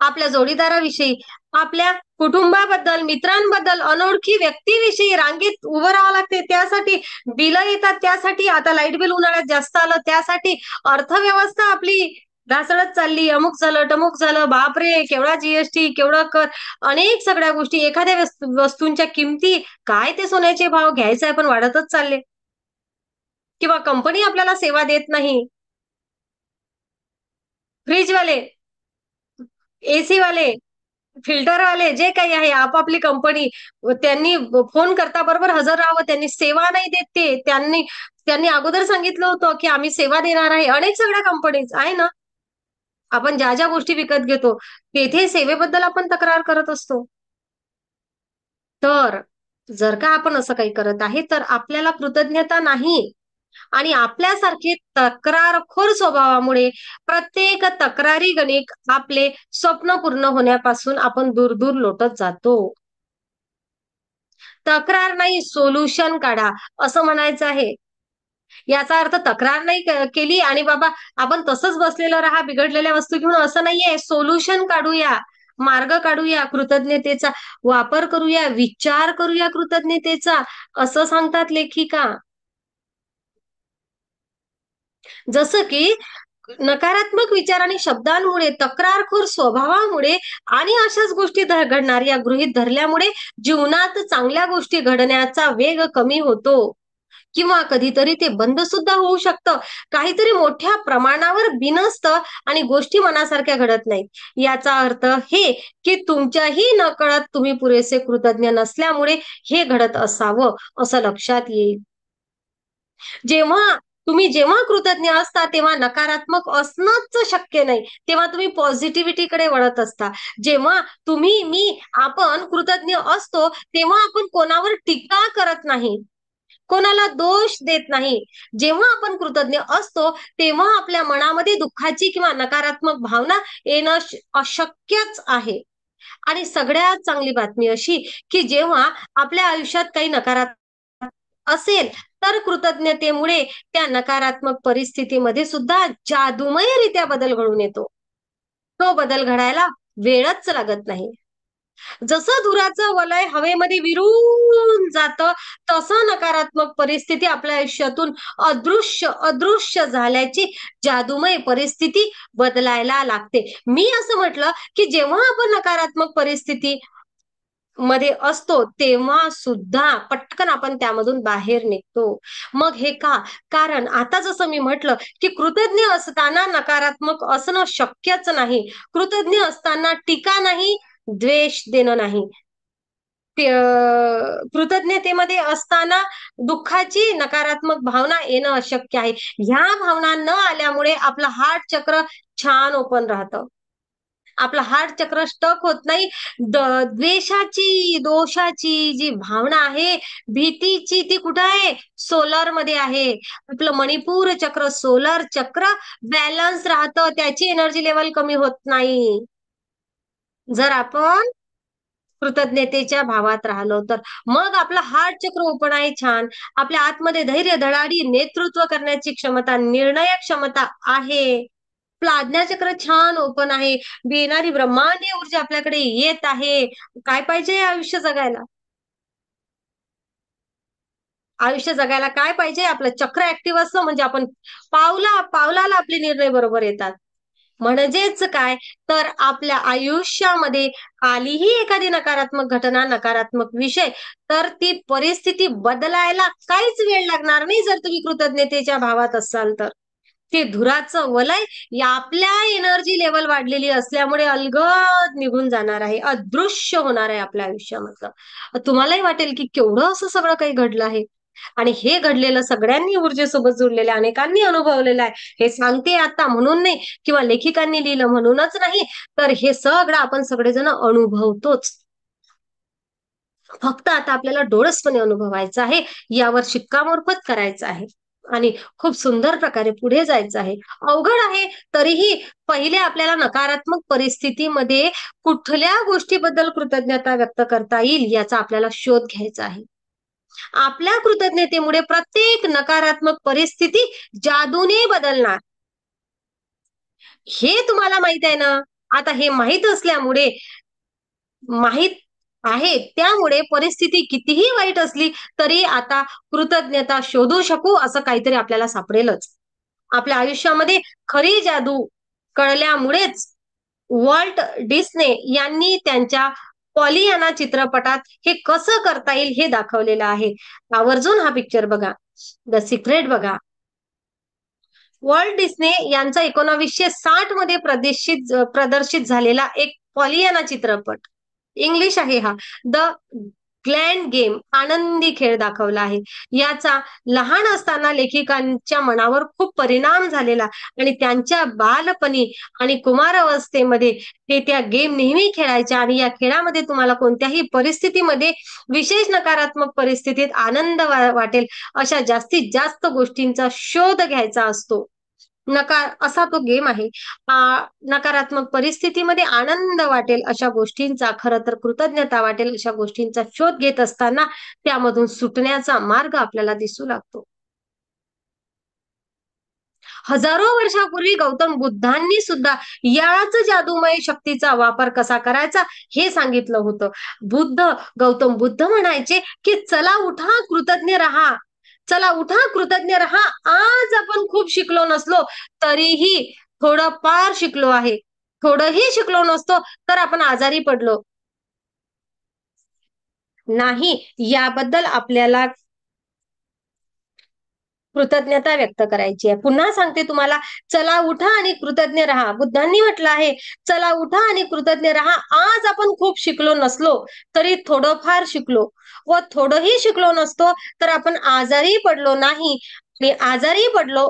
आपल्या जोडीदाराविषयी, आपल्या कुटुंबाबद्दल, मित्रांबद्दल, अनोळखी व्यक्तीविषयी रांगेत उभं राहावं लागते त्यासाठी, बिलं येतात त्यासाठी, आता लाईट बिल उन्हाळ्यात जास्त आलं त्यासाठी, अर्थव्यवस्था आपली ढासळत चालली, अमुक झालं टमुक झालं, बापरे केवढा जीएसटी, केवढं कर, अनेक सगळ्या गोष्टी, एखाद्या वस्तूंच्या किमती, काय ते सोन्याचे भाव घ्यायचे आहे पण वाढतच चालले, किंवा कंपनी आपल्याला सेवा देत नाही, फ्रीजवाले, एसी वाले, फिल्टरवाले, जे काही आहे आपापली कंपनी, त्यांनी फोन करता बरोबर हजर राहावं, त्यांनी सेवा नाही देत, त्यांनी त्यांनी अगोदर सांगितलं होतं की आम्ही सेवा देणार आहे. अनेक सगळ्या कंपनीज आहे ना, आपण ज्या ज्या गोष्टी विकत घेतो तेथे सेवेबद्दल आपण तक्रार करत असतो. तर जर का आपण असं काही करत आहे तर आपल्याला कृतज्ञता नाही. आणि आपल्यासारखे तक्रारखोर स्वभावामुळे प्रत्येक तक्रारी गणिक आपले स्वप्न पूर्ण होण्यापासून आपण दूर दूर लोटत जातो. तक्रार नाही, सोल्युशन काढा असं म्हणायचं आहे. याचा अर्थ तक्रार नाही केली आणि बाबा आपण तसंच बसलेलं राहा बिघडलेल्या वस्तू घेऊन, असं नाहीये. सोल्युशन काढूया, मार्ग काढूया, कृतज्ञतेचा वापर करूया, विचार करूया कृतज्ञतेचा, असं सांगतात लेखिका. जसं की नकारात्मक विचार आणि शब्दांमुळे, तक्रारखोर स्वभावामुळे आणि अशाच गोष्टी घडणार या गृहीत धरल्यामुळे जीवनात चांगल्या गोष्टी घडण्याचा वेग कमी होतो किंवा कधीतरी ते बंद सुद्धा होऊ शकतं. काहीतरी मोठ्या प्रमाणावर बिनसतं आणि गोष्टी मनासारख्या घडत नाहीत. याचा अर्थ हे की तुमच्याही नकळत तुम्ही पुरेसे कृतज्ञ नसल्यामुळे हे घडत असावं असं लक्षात येईल. जेव्हा कृतज्ञ असता तेव्हा नकारात्मक असणंच शक्य नाही. तेव्हा तुम्ही पॉझिटिव्हिटीकडे वळत असता. जेव्हा आपण कृतज्ञ असतो तेव्हा आपण कोणावर टीका करत नाही, कोणाला दोष देत नाही. जेव्हा आपण कृतज्ञ असतो तेव्हा आपल्या मनामध्ये दुःखाची किंवा नकारात्मक भावना येणं अशक्यच आहे. आणि सगळ्यात चांगली बातमी अशी की जेव्हा आपल्या आयुष्यात काही नकारात्मक असेल तर कृतज्ञतेमुळे त्या नकारात्मक परिस्थितीमध्ये सुद्धा जादूमयरित्या बदल घडून येतो. तो बदल घडायला वेळच लागत नाही. जसं धुराचं वलय हवेमध्ये विरून जातं तसं नकारात्मक परिस्थिती आपल्या आयुष्यातून अदृश्य झाल्याची जादूमय परिस्थिती बदलायला लागते. मी असं म्हटलं की जेव्हा आपण नकारात्मक परिस्थिती मध्ये असतो तेव्हा सुद्धा पटकन आपण त्यामधून बाहेर निघतो. मग हे का? कारण आता जसं मी म्हटलं की कृतज्ञ असताना नकारात्मक असणं शक्यच नाही. कृतज्ञ असताना टीका नाही, द्वेष देणं नाही. कृतज्ञतेमध्ये असताना दुःखाची नकारात्मक भावना येणं अशक्य आहे. ह्या भावना न आल्यामुळे आपलं हार्ट चक्र छान ओपन राहतं. आपलं हार्ट चक्र स्टक होत नाही. द्वेषाची, दोषाची जी भावना आहे, भीतीची, ती कुठं आहे? सोलर मध्ये आहे. आपलं मणिपूर चक्र, सोलर चक्र बॅलन्स राहतं, त्याची एनर्जी लेवल कमी होत नाही. जर आपण कृतज्ञतेच्या भावात राहिलो तर मग आपलं हार्ट चक्र ओपन आहे छान. आपल्या आतमध्ये धैर्य, धडाडी, नेतृत्व करण्याची क्षमता, निर्णय क्षमता आहे. आपलं आज्ञाचक्र छान ओपन आहे. येणारी ब्रह्मांडीय ऊर्जा आपल्याकडे येत आहे. काय पाहिजे आयुष्य जगायला? आयुष्य जगायला काय पाहिजे? आपलं चक्र ऍक्टिव्ह असलं म्हणजे आपण पावलाला आपले निर्णय बरोबर येतात. म्हणजेच काय तर आपल्या आयुष्यामध्ये आलीही एखादी नकारात्मक घटना, नकारात्मक विषय, तर ती परिस्थिती बदलायला काहीच वेळ लागणार नाही जर तुम्ही कृतज्ञतेच्या भावात असाल तर. ते धुराचं वलय या आपल्या एनर्जी लेवल वाढलेली असल्यामुळे अलगद निघून जाणार आहे, अदृश्य होणार आहे आपल्या आयुष्यामधलं. तुम्हालाही वाटेल की केवढं असं सगळं काही घडलं आहे आणि हे घडलेलं सगळ्यांनी ऊर्जेसोबत जुळलेल्या अनेकांनी अनुभवलेलं आहे. हे सांगते आता म्हणून नाही किंवा लेखिकांनी लिहिलं म्हणूनच नाही, तर हे सगळं आपण सगळेजण अनुभवतोच. फक्त आता आपल्याला डोळसपणे अनुभवायचं आहे, यावर शिक्कामोर्फत करायचं आहे आणि खूप सुंदर प्रकारे पुढे जायचं आहे. अवघड आहे तरीही पहिले आपल्याला नकारात्मक परिस्थितीमध्ये कुठल्या गोष्टीबद्दल कृतज्ञता व्यक्त करता येईल याचा आपल्याला शोध घ्यायचा आहे. आपल्या कृतज्ञतेमुळे प्रत्येक नकारात्मक परिस्थिती जादूने बदलणार. हे तुम्हाला माहित आहे ना? आता हे माहित आहे त्यामुळे परिस्थिती कितीही वाईट असली तरी आता कृतज्ञता शोधू शकू असं काहीतरी आपल्याला सापडेलच. आपल्या आयुष्यामध्ये खरी जादू कळल्यामुळेच वॉल्ट डिस्ने यांनी त्यांच्या पॉलियाना चित्रपटात हे कसं करता येईल हे दाखवलेलं आहे. आवर्जून हा पिक्चर बघा, द सिक्रेट बघा. वॉल्ट डिस्ने यांचा 1960 मध्ये प्रदर्शित झालेला एक पॉलियाना चित्रपट, इंग्लिश आहे हा, द ग्लॅड गेम, आनंदी खेळ दाखवला आहे. याचा लहान असताना लेखिकांच्या मनावर खूप परिणाम झालेला आणि त्यांच्या बालपणी आणि कुमारावस्थेमध्ये ते त्या गेम नेहमी खेळायच्या आणि या खेळामध्ये तुम्हाला कोणत्याही परिस्थितीमध्ये, विशेष नकारात्मक परिस्थितीत आनंद वाटेल अशा जास्तीत जास्त गोष्टींचा शोध घ्यायचा असतो. असा तो गेम आहे. नकारात्मक परिस्थितीमध्ये आनंद वाटेल अशा गोष्टींचा, खरं तर कृतज्ञता वाटेल अशा गोष्टींचा शोध घेत असताना त्यामधून सुटण्याचा मार्ग आपल्याला दिसू लागतो. हजारो वर्षापूर्वी गौतम बुद्धांनी सुद्धा याच जादूमय शक्तीचा वापर कसा करायचा हे सांगितलं होतं. गौतम बुद्ध म्हणायचे की चला उठा, कृतज्ञ राहा. चला उठा, कृतज्ञ राहा. आज आपण खूप शिकलो नसलो तरीही थोडंफार शिकलो आहे. थोडंही शिकलो नसतो तर आपण आजारी पडलो नाही, याबद्दल आपल्याला कृतज्ञता व्यक्त करायची आहे. पुन्हा सांगते तुम्हाला, चला उठा आणि कृतज्ञ राहा. बुद्धांनी म्हटलं आहे, चला उठा आणि कृतज्ञ राहा. आज आपण खूप शिकलो नसलो तरी थोडंफार शिकलो व थोडंही शिकलो नसतो तर आपण आजारी पडलो नाही आणि आजारी पडलो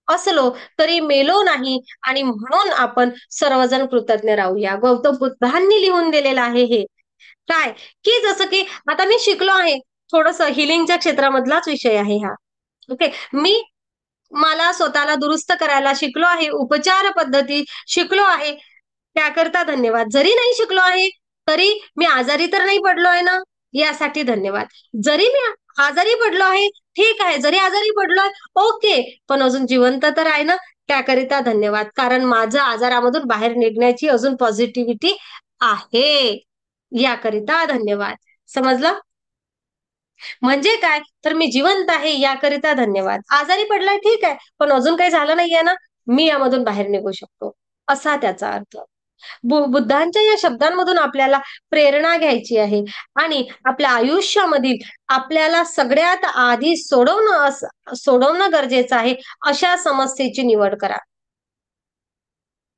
असलो तरी मेलो नाही आणि म्हणून आपण सर्वजण कृतज्ञ राहूया. गौतम बुद्धांनी लिहून दिलेलं आहे हे. काय की जसं की आता मी शिकलो आहे, थोडस हिलिंगच्या क्षेत्रामधलाच विषय आहे हा. ओके, मला स्वतःला दुरुस्त करायला शिकलो आहे, उपचार पद्धती शिकलो आहे, त्याकरता धन्यवाद. जरी नाही शिकलो आहे तरी मी आजारी तर नाही पडलो आहे ना, यासाठी धन्यवाद. जरी मी आजारी पडलो आहे, ठीक आहे, जरी आजारी पडलोय ओके, पण अजून जिवंत तर आहे ना, त्याकरिता धन्यवाद. कारण माझं आजारामधून बाहेर निघण्याची अजून पॉझिटिव्हिटी आहे, याकरिता धन्यवाद. समजलं? म्हणजे काय, तर मी जिवंत आहे याकरिता धन्यवाद. आजारी पडलाय ठीक आहे, पण अजून काही झालं नाहीये ना, मी यामधून बाहेर निघू शकतो, असा त्याचा अर्थ. बुद्धांच्या या शब्दांमधून आपल्याला प्रेरणा घ्यायची आहे आणि आपल्या आयुष्यामधील आपल्याला सगळ्यात आधी सोडवणं गरजेचं आहे अशा समस्येची निवड करा.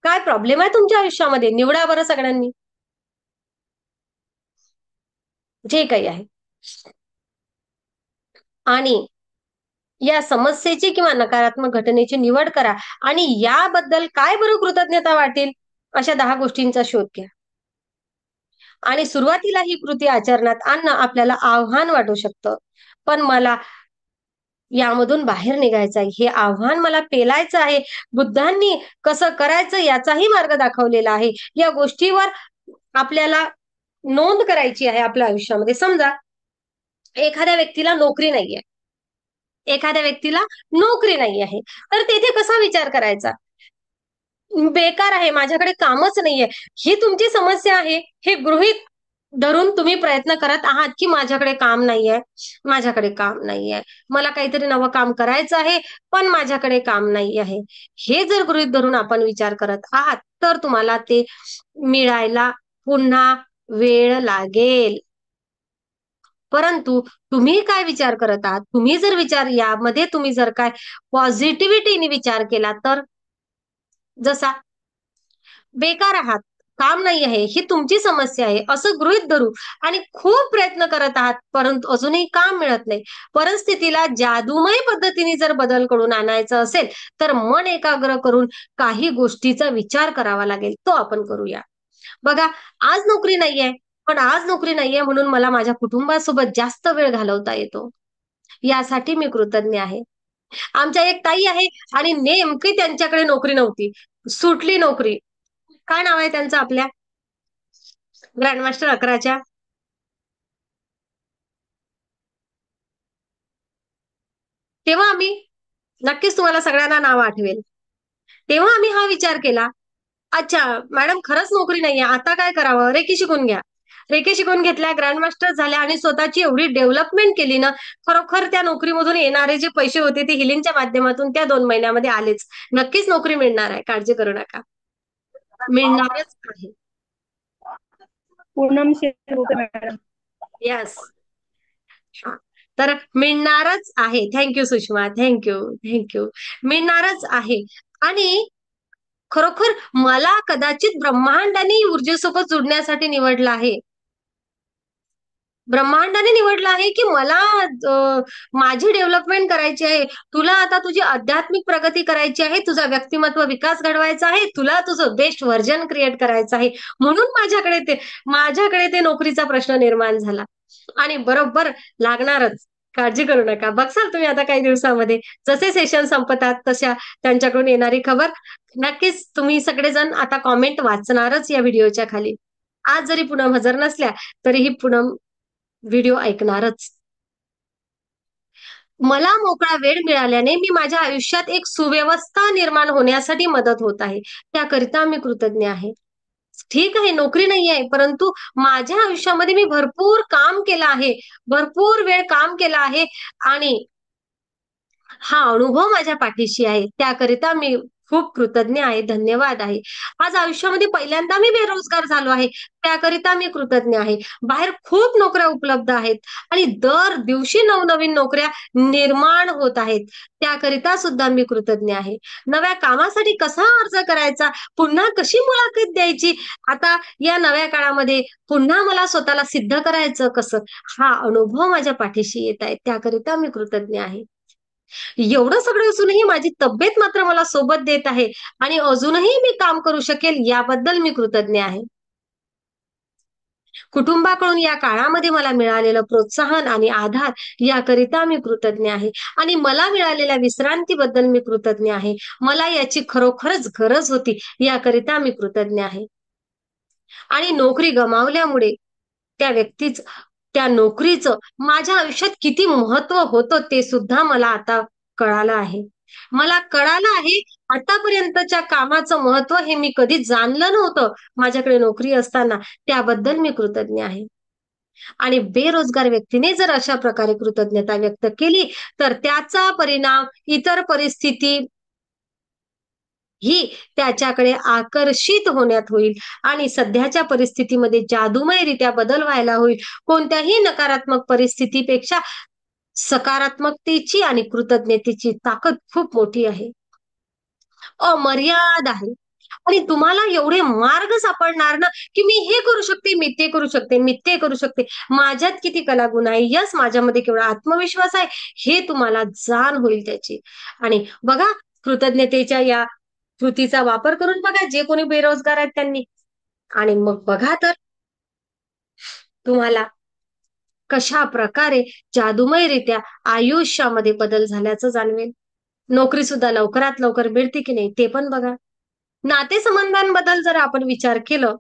काय प्रॉब्लेम आहे तुमच्या आयुष्यामध्ये, निवडा बरं सगळ्यांनी जे काही आहे. आणि या समस्येची किंवा नकारात्मक घटनेची निवड करा आणि याबद्दल काय बरं कृतज्ञता वाटेल अशा 10 गोष्टींचा शोध घ्या. आणि सुरुवातीला ही कृती आचरणात आणणं आपल्याला आव्हान वाटू शकतं, पण मला यामधून बाहेर निघायचं आहे, हे आव्हान मला पेलायचं आहे. बुद्धांनी कसं करायचं याचाही मार्ग दाखवलेला आहे. या गोष्टीवर आपल्याला नोंद करायची आहे आपल्या आयुष्यामध्ये. समजा एखाद्या व्यक्तीला नोकरी नाहीये, एखाद्या व्यक्तीला नोकरी नाही आहे, तर तेथे कसा विचार करायचा, बेकार आहे, माझ्याकडे कामच नाहीये, ही तुमची समस्या आहे. हे गृहीत धरून तुम्ही प्रयत्न करत आहात की माझ्याकडे काम नाहीये, माझ्याकडे काम नाहीये, मला काहीतरी नवं काम करायचं आहे पण माझ्याकडे काम नाही आहे. हे जर गृहीत धरून आपण विचार करत आहात तर तुम्हाला ते मिळायला पुन्हा वेळ लागेल. परंतु तुम्ही काय विचार करत आहात, तुम्ही जर काय पॉझिटिव्हिटीने विचार केला तर, जसा बेकार आहात, काम नाही आहे, ही तुमची समस्या आहे असं गृहीत धरू आणि खूप प्रयत्न करत आहात परंतु अजूनही काम मिळत नाही. परिस्थितीला जादूमय पद्धतीने जर बदल घडवून आणायचा असेल तर मन एकाग्र करून काही गोष्टीचा विचार करावा लागेल, तो आपण करूया. बघा, आज नोकरी नाहीये, पण आज नोकरी नाहीये म्हणून मला माझ्या कुटुंबासोबत जास्त वेळ घालवता येतो, यासाठी मी कृतज्ञ आहे. आमच्या एक ताई आहे आणि नेमकी त्यांच्याकडे नोकरी नव्हती, सुटली नोकरी. काय नाव आहे त्यांचं आपल्या ग्रँडमास्टर 11च्या? तेव्हा आम्ही, नक्कीच तुम्हाला सगळ्यांना नाव आठवेल, तेव्हा आम्ही हा विचार केला, अच्छा मॅडम खरंच नोकरी नाहीये, आता काय करावं, रेकी शिकून घ्या. रेकी शिकून घेतल्या, ग्रँडमास्टर झाल्या आणि स्वतःची एवढी डेव्हलपमेंट केली ना, खरोखर त्या नोकरीमधून येणारे जे पैसे होते ते हिलिंगच्या माध्यमातून त्या 2 महिन्यामध्ये आलेच. नक्कीच नोकरी मिळणार आहे, काळजी करू नका, मिळणारच आहे. पूनम शेरुते मॅडम. यस, तर मिळणारच आहे. Thank you Sushma, thank you. मिळणारच आहे. आणि खरोखर मला कदाचित ब्रह्मांडाने ऊर्जेसोबत जुडण्यासाठी निवडलं आहे. ब्रह्मांडाने निवडलं आहे की मला माझी डेव्हलपमेंट करायची आहे. तुला आता तुझी आध्यात्मिक प्रगती करायची आहे, तुझा व्यक्तिमत्व विकास घडवायचा आहे, तुला तुझं बेस्ट व्हर्जन क्रिएट करायचं आहे. म्हणून माझ्याकडे ते नोकरीचा प्रश्न निर्माण झाला. आणि बरोबर लागणारच. काळजी करू नका. बघसाल तुम्ही आता काही दिवसामध्ये जसे सेशन संपतात तशा त्यांच्याकडून येणारी खबर नक्कीच तुम्ही सगळेजण आता कॉमेंट वाचणारच या व्हिडिओच्या खाली. आज जरी पूनम हजर नसल्या तरीही पूनम व्हिडिओ ऐकणारच. मला मोकळा वेळ मिळाल्याने मी माझ्या आयुष्यात एक सुव्यवस्था निर्माण होण्यासाठी मदत होत आहे. त्याकरिता मी कृतज्ञ आहे. ठीक आहे, नोकरी नाही आहे, परंतु माझ्या आयुष्यामध्ये मी भरपूर काम केलं आहे, भरपूर वेळ काम केलं आहे आणि हा अनुभव माझ्या पाठीशी आहे. त्याकरिता मी खूप कृतज्ञ आहे, धन्यवाद आहे. आज आयुष्यामध्ये पहिल्यांदा मी बेरोजगार झालो आहे, त्याकरिता मी कृतज्ञ आहे. बाहेर खूप नोकऱ्या उपलब्ध आहेत आणि दर दिवशी नवनवीन नोकऱ्या निर्माण होत आहेत, त्याकरिता सुद्धा मी कृतज्ञ आहे. नव्या कामासाठी कसा अर्ज करायचा, पुन्हा कशी मुलाखत द्यायची, आता या नव्या काळामध्ये पुन्हा मला स्वतःला सिद्ध करायचं कसं, हा अनुभव माझ्या पाठीशी येत आहे, त्याकरिता मी कृतज्ञ आहे. एवढं सगळं असूनही माझी तब्येत मात्र मला सोबत देत आहे आणि अजूनही मी काम करू शकेल याबद्दल मी कृतज्ञ आहे. कुटुंबाकडून या काळामध्ये मला मिळालेलं प्रोत्साहन आणि आधार याकरिता मी कृतज्ञ आहे आणि मला मिळालेल्या विश्रांतीबद्दल मी कृतज्ञ आहे. मला याची खरोखरच गरज होती, याकरिता मी कृतज्ञ आहे. आणि नोकरी गमावल्यामुळे त्या नोकरीचं माझ्या आयुष्यात किती महत्व होतं ते सुद्धा मला आता कळालं आहे. मला कळालं आहे आतापर्यंतच्या कामाचं महत्व हे मी कधी जाणलं नव्हतं माझ्याकडे नोकरी असताना, त्याबद्दल मी कृतज्ञ आहे. आणि बेरोजगार व्यक्तीने जर अशा प्रकारे कृतज्ञता व्यक्त केली तर त्याचा परिणाम इतर परिस्थिती ही त्याच्याकडे आकर्षित होण्यात होईल आणि सध्याच्या परिस्थितीमध्ये जादूमयरित्या बदल व्हायला होईल. कोणत्याही नकारात्मक परिस्थितीपेक्षा सकारात्मकतेची आणि कृतज्ञतेची ताकद खूप मोठी आहे, अमर्याद आहे. आणि तुम्हाला एवढे मार्ग सापडणार ना की मी हे करू शकते, मी ते करू शकते, मी ते करू शकते, माझ्यात किती कलागुण आहे, यस माझ्यामध्ये केवढा आत्मविश्वास आहे, हे तुम्हाला जाण होईल त्याची. आणि बघा, कृतज्ञतेच्या या कृतीचा वापर करून बघा जे कोणी बेरोजगार आहेत त्यांनी, आणि मग बघा तर तुम्हाला कशा प्रकारे जादूमयरित्या आयुष्यामध्ये बदल झाल्याचं जाणवेल. नोकरी सुद्धा लवकरात लवकर मिळते की नाही ते पण बघा. नातेसंबंधांबद्दल जर आपण विचार केलं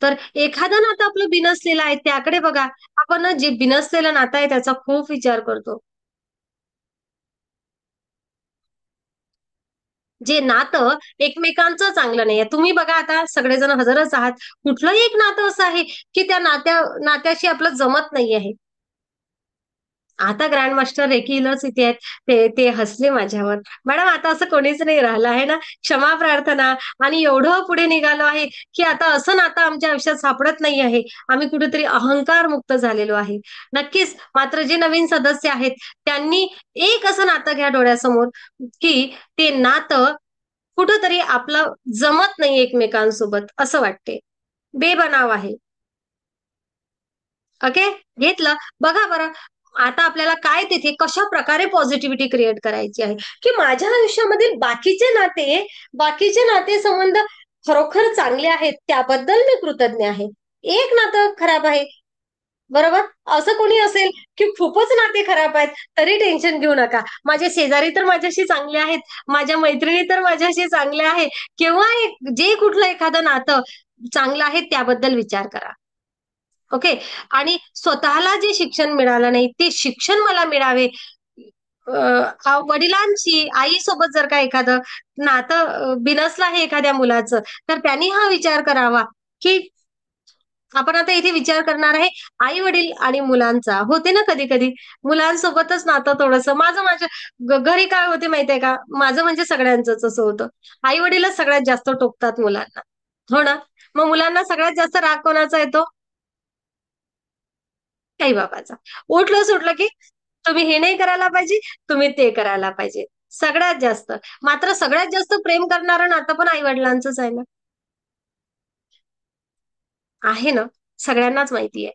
तर एखादं नातं आपलं बिनसलेलं आहे त्याकडे बघा. आपण जे बिनसलेलं नातं आहे त्याचा खूप विचार करतो. जे नातं एकमेकांचं चांगलं नाहीये. तुम्ही बघा आता सगळेजण हजरच आहात. कुठलंही एक नातं असं आहे की त्या नात्याशी आपलं जमत नाही आहे. आता ग्रँड मास्टर रेकी हीलर्स इथे आहेत, ते हसले माझ्यावर. मॅडम आता असं कोणीच नाही राहिलं आहे ना, क्षमा प्रार्थना. आणि एवढं पुढे निघालो आहे की आता असं नातं आमच्या आयुष्यात सापडत नाही आहे. आम्ही कुठेतरी अहंकार मुक्त झालेलो आहे. नक्कीच. मात्र जे नवीन सदस्य आहेत त्यांनी एक असं नातं घ्या डोळ्यासमोर की ते नातं कुठंतरी आपलं जमत नाही एकमेकांसोबत असं वाटते, बेबनाव आहे. ओके, घेतलं. बघा बरं, आता आपल्याला काय तिथे कशा प्रकारे पॉझिटिव्हिटी क्रिएट करायची आहे की माझ्या आयुष्यामधील बाकीचे नातेसंबंध खरोखर चांगले आहेत, त्याबद्दल मी कृतज्ञ आहे. एक नातं खराब आहे, बरोबर, असं कोणी असेल की खूपच नाते खराब आहेत तरी टेन्शन घेऊ नका. माझे शेजारी तर माझ्याशी चांगले आहेत, माझ्या मैत्रिणी तर माझ्याशी चांगल्या आहे, किंवा जे कुठलं एखादं नातं चांगलं आहे त्याबद्दल विचार करा. ओके. आणि स्वतःला जे शिक्षण मिळालं नाही ते शिक्षण मला मिळावे. वडिलांशी आईसोबत जर का एखादं नातं बिनसलं आहे एखाद्या मुलाचं, तर त्यांनी हा विचार करावा की आपण आता इथे विचार करणार आहे आई वडील आणि मुलांचा. होते ना कधी कधी मुलांसोबतच नातं थोडंसं माझ्या घरी काय होते माहितीये का, माझं म्हणजे सगळ्यांचंच असं होतं. आई वडीलच सगळ्यात जास्त टोकतात मुलांना, हो ना. मग मुलांना सगळ्यात जास्त राग कोणाचा येतो? आई बाबाचा. उठलं सुटलं की तुम्ही हे नाही करायला पाहिजे, तुम्ही ते करायला पाहिजे. सगळ्यात जास्त. मात्र सगळ्यात जास्त प्रेम करणारं नातं पण आई वडिलांचंच आहे ना. आहे ना, सगळ्यांनाच माहिती आहे.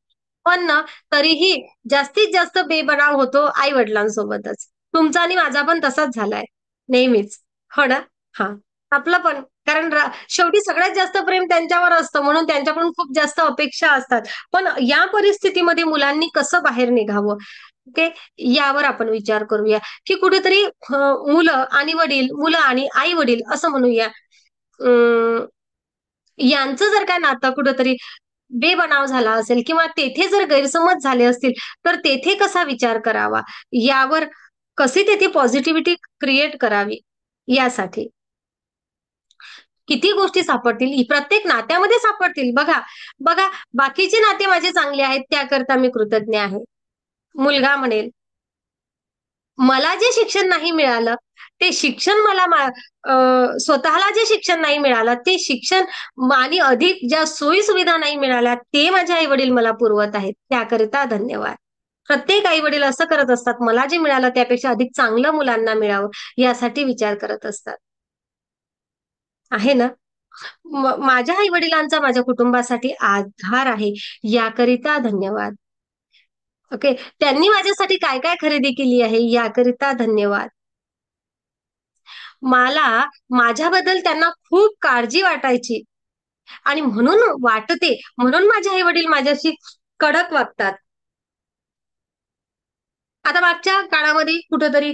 पण ना तरीही जास्तीत जास्त बेबनाव होतो आई वडिलांसोबतच. तुमचा आणि माझा पण तसाच झालाय नेहमीच. हो ना? हा. आपलं पण. कारण शेवटी सगळ्यात जास्त प्रेम त्यांच्यावर असतं म्हणून त्यांच्याकडून खूप जास्त अपेक्षा असतात. पण या परिस्थितीमध्ये मुलांनी कसं बाहेर निघावं? ओके, यावर आपण विचार करूया की कुठेतरी मुलं आणि आई वडील असं म्हणूया, यांचं जर काय नातं कुठेतरी बेबनाव झाला असेल किंवा तेथे जर गैरसमज झाले असतील तर तेथे कसा विचार करावा, यावर कशी तेथे पॉझिटिव्हिटी क्रिएट करावी, यासाठी किती गोष्टी सापडतील, प्रत्येक नात्यामध्ये सापडतील. बघा बघा बाकीचे नाते माझे चांगले आहेत त्याकरता मी कृतज्ञ आहे. मुलगा म्हणेल, मला जे शिक्षण नाही मिळालं ते शिक्षण स्वतःला जे शिक्षण नाही मिळालं ते शिक्षण आणि अधिक ज्या सोयी सुविधा नाही मिळाल्या ते माझे आई वडील मला पुरवत आहेत, त्याकरिता धन्यवाद. प्रत्येक आई वडील असं करत असतात, मला जे मिळालं त्यापेक्षा अधिक चांगलं मुलांना मिळावं यासाठी विचार करत असतात. आहे ना? माझ्या आई वडिलांचा माझ्या कुटुंबासाठी आधार आहे, याकरिता धन्यवाद. ओके, त्यांनी माझ्यासाठी काय काय खरेदी केली आहे याकरिता धन्यवाद. मला माझ्याबद्दल त्यांना खूप काळजी वाटायची आणि म्हणून माझे आई वडील माझ्याशी कडक वागतात. आता मागच्या काळामध्ये कुठेतरी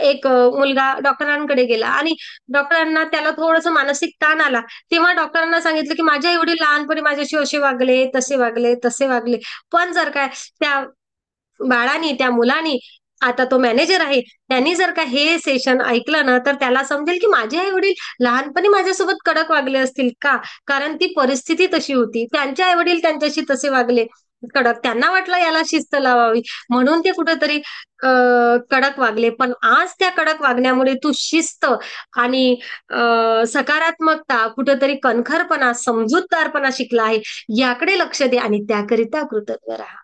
एक मुलगा डॉक्टरांकडे गेला आणि डॉक्टरांना त्याला थोडंसं मानसिक ताण आला. तेव्हा डॉक्टरांना सांगितलं की माझे आई वडील लहानपणी माझ्याशी असे वागले, तसे वागले. पण जर काय त्या त्या मुलानी, आता तो मॅनेजर आहे, त्यांनी जर का हे सेशन ऐकलं ना तर त्याला समजेल की माझे आई वडील लहानपणी माझ्यासोबत कडक वागले असतील का, कारण ती परिस्थिती तशी होती. त्यांचे आई वडील त्यांच्याशी तसे वागले कडक, त्यांना वाटलं याला शिस्त लावावी म्हणून ते कुठेतरी कडक वागले. पण आज त्या कडक वागण्यामुळे तू शिस्त आणि सकारात्मकता, कुठेतरी कणखरपणा, समजूतदारपणा शिकला आहे, याकडे लक्ष दे आणि त्याकरिता कृतज्ञ राहा.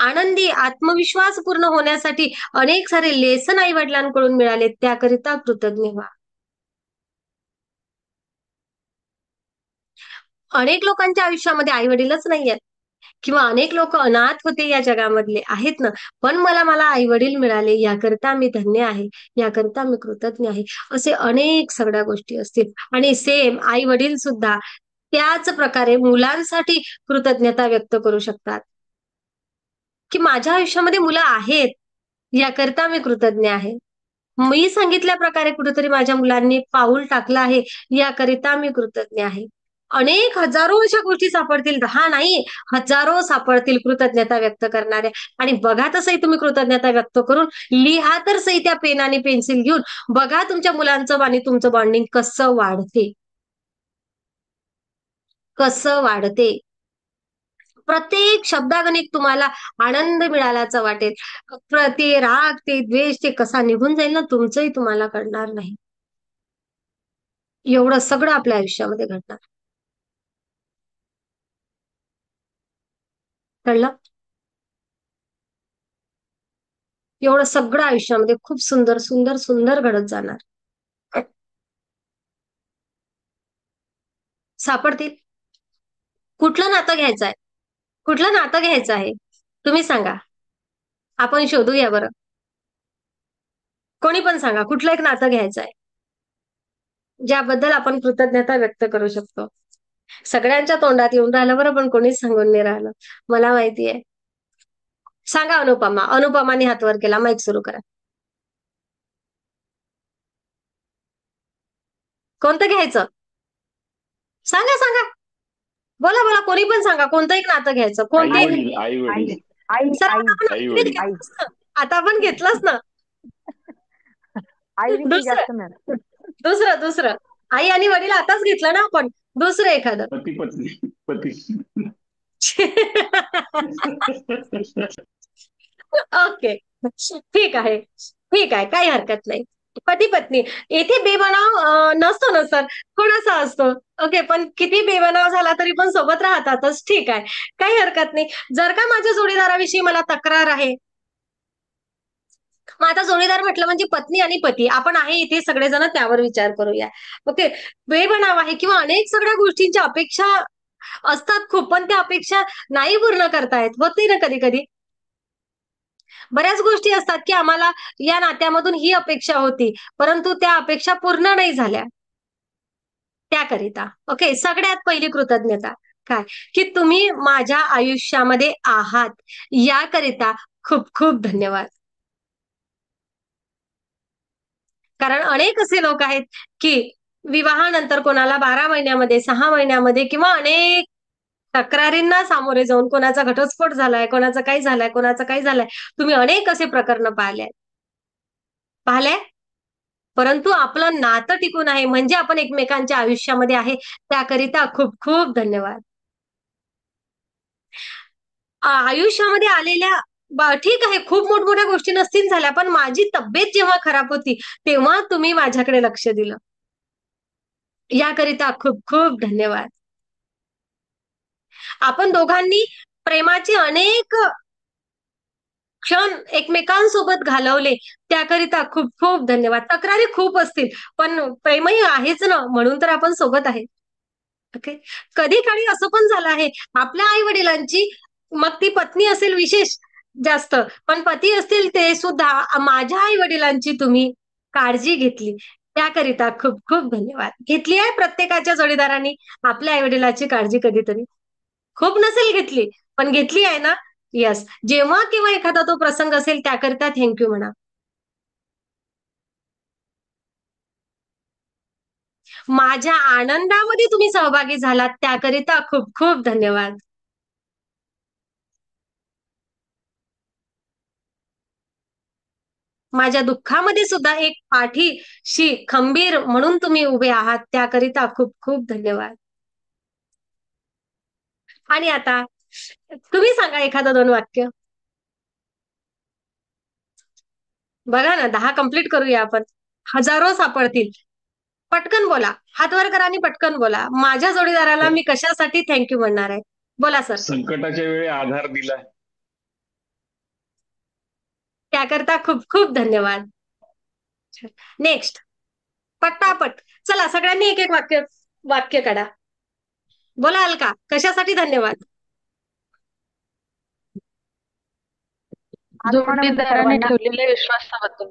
आनंदी, आत्मविश्वास पूर्ण होण्यासाठी अनेक सारे लेसन आई वडिलांकडून मिळाले, त्याकरिता कृतज्ञ व्हा. अनेक लोकांच्या आयुष्यामध्ये आई वडीलच नाहीयेत किंवा अनेक लोक अनाथ होते या जगामधले आहेत ना, पण मला आई वडील मिळाले याकरिता मी धन्य आहे, याकरिता मी कृतज्ञ आहे. असे अनेक सगळ्या गोष्टी असतील आणि सेम आई वडील सुद्धा त्याच प्रकारे मुलांसाठी कृतज्ञता व्यक्त करू शकतात की माझ्या आयुष्यामध्ये मुलं आहेत, याकरिता मी कृतज्ञ आहे. मी सांगितल्या प्रकारे कुठेतरी माझ्या मुलांनी पाऊल टाकलं आहे, याकरिता मी कृतज्ञ आहे. अनेक हजारो अशा गोष्टी सापडतील, 10 नाही, हजारो सापडतील कृतज्ञता व्यक्त करणाऱ्या. आणि बघा तसंही तुम्ही कृतज्ञता व्यक्त करून लिहा तर सही त्या पेन आणि पेन्सिल घेऊन, बघा तुमच्या मुलांचं आणि तुमचं बॉन्डिंग कसं वाढते, कसं वाढते. प्रत्येक शब्दागणिक तुम्हाला आनंद मिळाल्याचं वाटेल. ते राग, ते द्वेष, ते कसा निघून जाईल ना तुमचंही तुम्हाला कळणार नाही. एवढं सगळं आपल्या आयुष्यामध्ये घडणार. कळलं? एवढं सगळं आयुष्यामध्ये खूप सुंदर सुंदर सुंदर घडत जाणार. सापडतील. कुठलं नातं घ्यायचं आहे? कुठलं नातं घ्यायचं आहे? तुम्ही सांगा. आपण शोधूया बरं. कोणी पण सांगा कुठलं एक नातं घ्यायचं आहे ज्याबद्दल आपण कृतज्ञता व्यक्त करू शकतो. सगळ्यांच्या तोंडात येऊन राहिलं बरं, पण कोणीच सांगून नाही राहिलं. मला माहितीये. सांगा अनुपमा. अनुपमाने हात वर केला. माईक सुरू करा. कोणतं घ्यायचं? सांगा सांगा. बोला बोला, कोणी पण सांगा. कोणतं एक नातं घ्यायचं? कोणते? आई वडील सर, आता आपण घेतलंच ना. दुसरं दुसरं दुसरं आई आणि वडील आताच घेतलं ना आपण. दुसरं एखादं. पती पत्नी ओके, ठीक आहे, ठीक आहे, काही हरकत नाही. पती पत्नी येथे बेबनाव नसतो ना सर, कोणाचा असतो? ओके, पण किती बेबनाव झाला तरी पण सोबत राहतातच. ठीक आहे, काही हरकत नाही. जर का माझ्या जोडीदाराविषयी मला तक्रार आहे, मग आता जोडीदार म्हटलं म्हणजे पत्नी आणि पती, आपण आहे इथे सगळेजण त्यावर विचार करूया. ओके, बेबनाव आहे किंवा अनेक सगळ्या गोष्टींच्या अपेक्षा असतात खूप, पण त्या अपेक्षा नाही पूर्ण करतायत. होते ना कधी कधी. बऱ्याच गोष्टी असतात की आम्हाला या नात्यामधून ही अपेक्षा होती, परंतु त्या अपेक्षा पूर्ण नाही झाल्या. त्याकरिता ओके, सगळ्यात पहिली कृतज्ञता काय, की तुम्ही माझ्या आयुष्यामध्ये आहात, याकरिता खूप खूप धन्यवाद. कारण अनेक असे लोक आहेत की विवाहानंतर कोणाला 12 महिन्यामध्ये, 6 महिन्यामध्ये किंवा अनेक तक्रारींना सामोरे जाऊन कोणाचा घटस्फोट झालाय, कोणाचं काय झालाय, कोणाचं काय झालंय, तुम्ही अनेक असे प्रकरण पाहिलंय, परंतु आपलं नातं टिकून आहे म्हणजे आपण एकमेकांच्या आयुष्यामध्ये आहे, त्याकरिता खूप खूप धन्यवाद. आयुष्यामध्ये आलेल्या ठीक आहे, खूप मोठमोठ्या गोष्टी नसतील झाल्या, पण माझी तब्येत जेव्हा खराब होती तेव्हा तुम्ही माझ्याकडे लक्ष दिलं, याकरिता खूप खूप धन्यवाद. आपण दोघांनी प्रेमाचे अनेक क्षण एकमेकांसोबत घालवले, त्याकरिता खूप खूप धन्यवाद. तक्रारी खूप असतील, पण प्रेमही आहेच ना, म्हणून तर आपण सोबत आहे. ओके. कधी काळी असं पण झालं आहे, आपल्या आई वडिलांची, मग ती पत्नी असेल विशेष जास्त, पण पती असतील ते सुद्धा माझ्या आई वडिलांची तुम्ही काळजी घेतली, त्याकरिता खूप खूप धन्यवाद. घेतली आहे प्रत्येकाच्या जोडीदारांनी आपल्या आई वडिलांची काळजी कधीतरी. खूप नसेल घेतली, पण घेतली आहे ना. येस. जेव्हा केव्हा एखादा तो प्रसंग असेल त्याकरिता थँक्यू म्हणा. माझ्या आनंदामध्ये तुम्ही सहभागी झालात, त्याकरिता खूप खूप धन्यवाद. माझ्या दुःखामध्ये सुद्धा एक पाठीशी खंबीर म्हणून तुम्ही उभे आहात, त्याकरिता खूप खूप धन्यवाद. आणि आता तुम्ही सांगा एखादं 2 वाक्य. बघा ना, 10 कंप्लीट करूया आपण. हजारो सापडतील. पटकन बोला, हात वर करा आणि पटकन बोला. माझ्या जोडीदाराला मी कशासाठी थँक्यू म्हणणार आहे. बोला सर. संकटाच्या वेळी आधार दिला. त्याकरता खूप खूप धन्यवाद. नेक्स्ट, पटापट चला, सगळ्यांनी एक एक वाक्य वाक्य काढा. बोला अलका, कशासाठी धन्यवाद. आत्मानमस्ते जोडीदाराने सर्वांना. ठेवलेल्या विश्वासाबद्दल.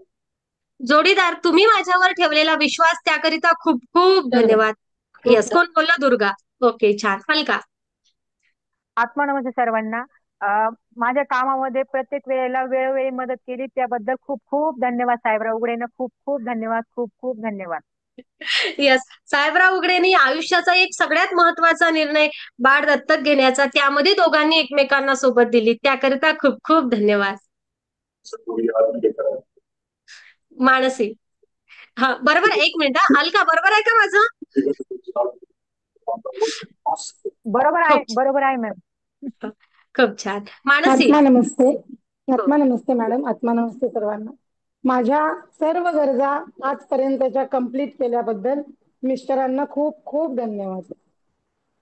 जोडीदार, तुम्ही माझ्यावर ठेवलेला विश्वास, त्याकरिता खूप खूप धन्यवाद. येस, कोण बोलला? दुर्गा. ओके, छान. अलका. आत्मानमस्ते सर्वांना. माझ्या कामामध्ये प्रत्येक वेळेला वेळोवेळी मदत केली त्याबद्दल खूप खूप धन्यवाद साहेबराव उघडेंना. खूप खूप धन्यवाद. खूप खूप धन्यवाद. येस, साहेबराव उघडेंनी आयुष्याचा एक सगळ्यात महत्वाचा निर्णय बाळ दत्तक घेण्याचा, त्यामध्ये दोघांनी एकमेकांना सोबत दिली, त्याकरिता खूप खूप धन्यवाद. मानसी. हा बरोबर, 1 मिनिट हा. अलका, बरोबर आहे का माझं? बरोबर आहे, बरोबर आहे मॅम. खूप छान. मानसी. आत्मानमस्ते. आत्मानमस्ते मॅडम. आत्मानमस्ते सर्वांना. माझ्या सर्व गरजा आजपर्यंतच्या कंप्लीट केल्याबद्दल मिस्टरांना खूप खूप धन्यवाद.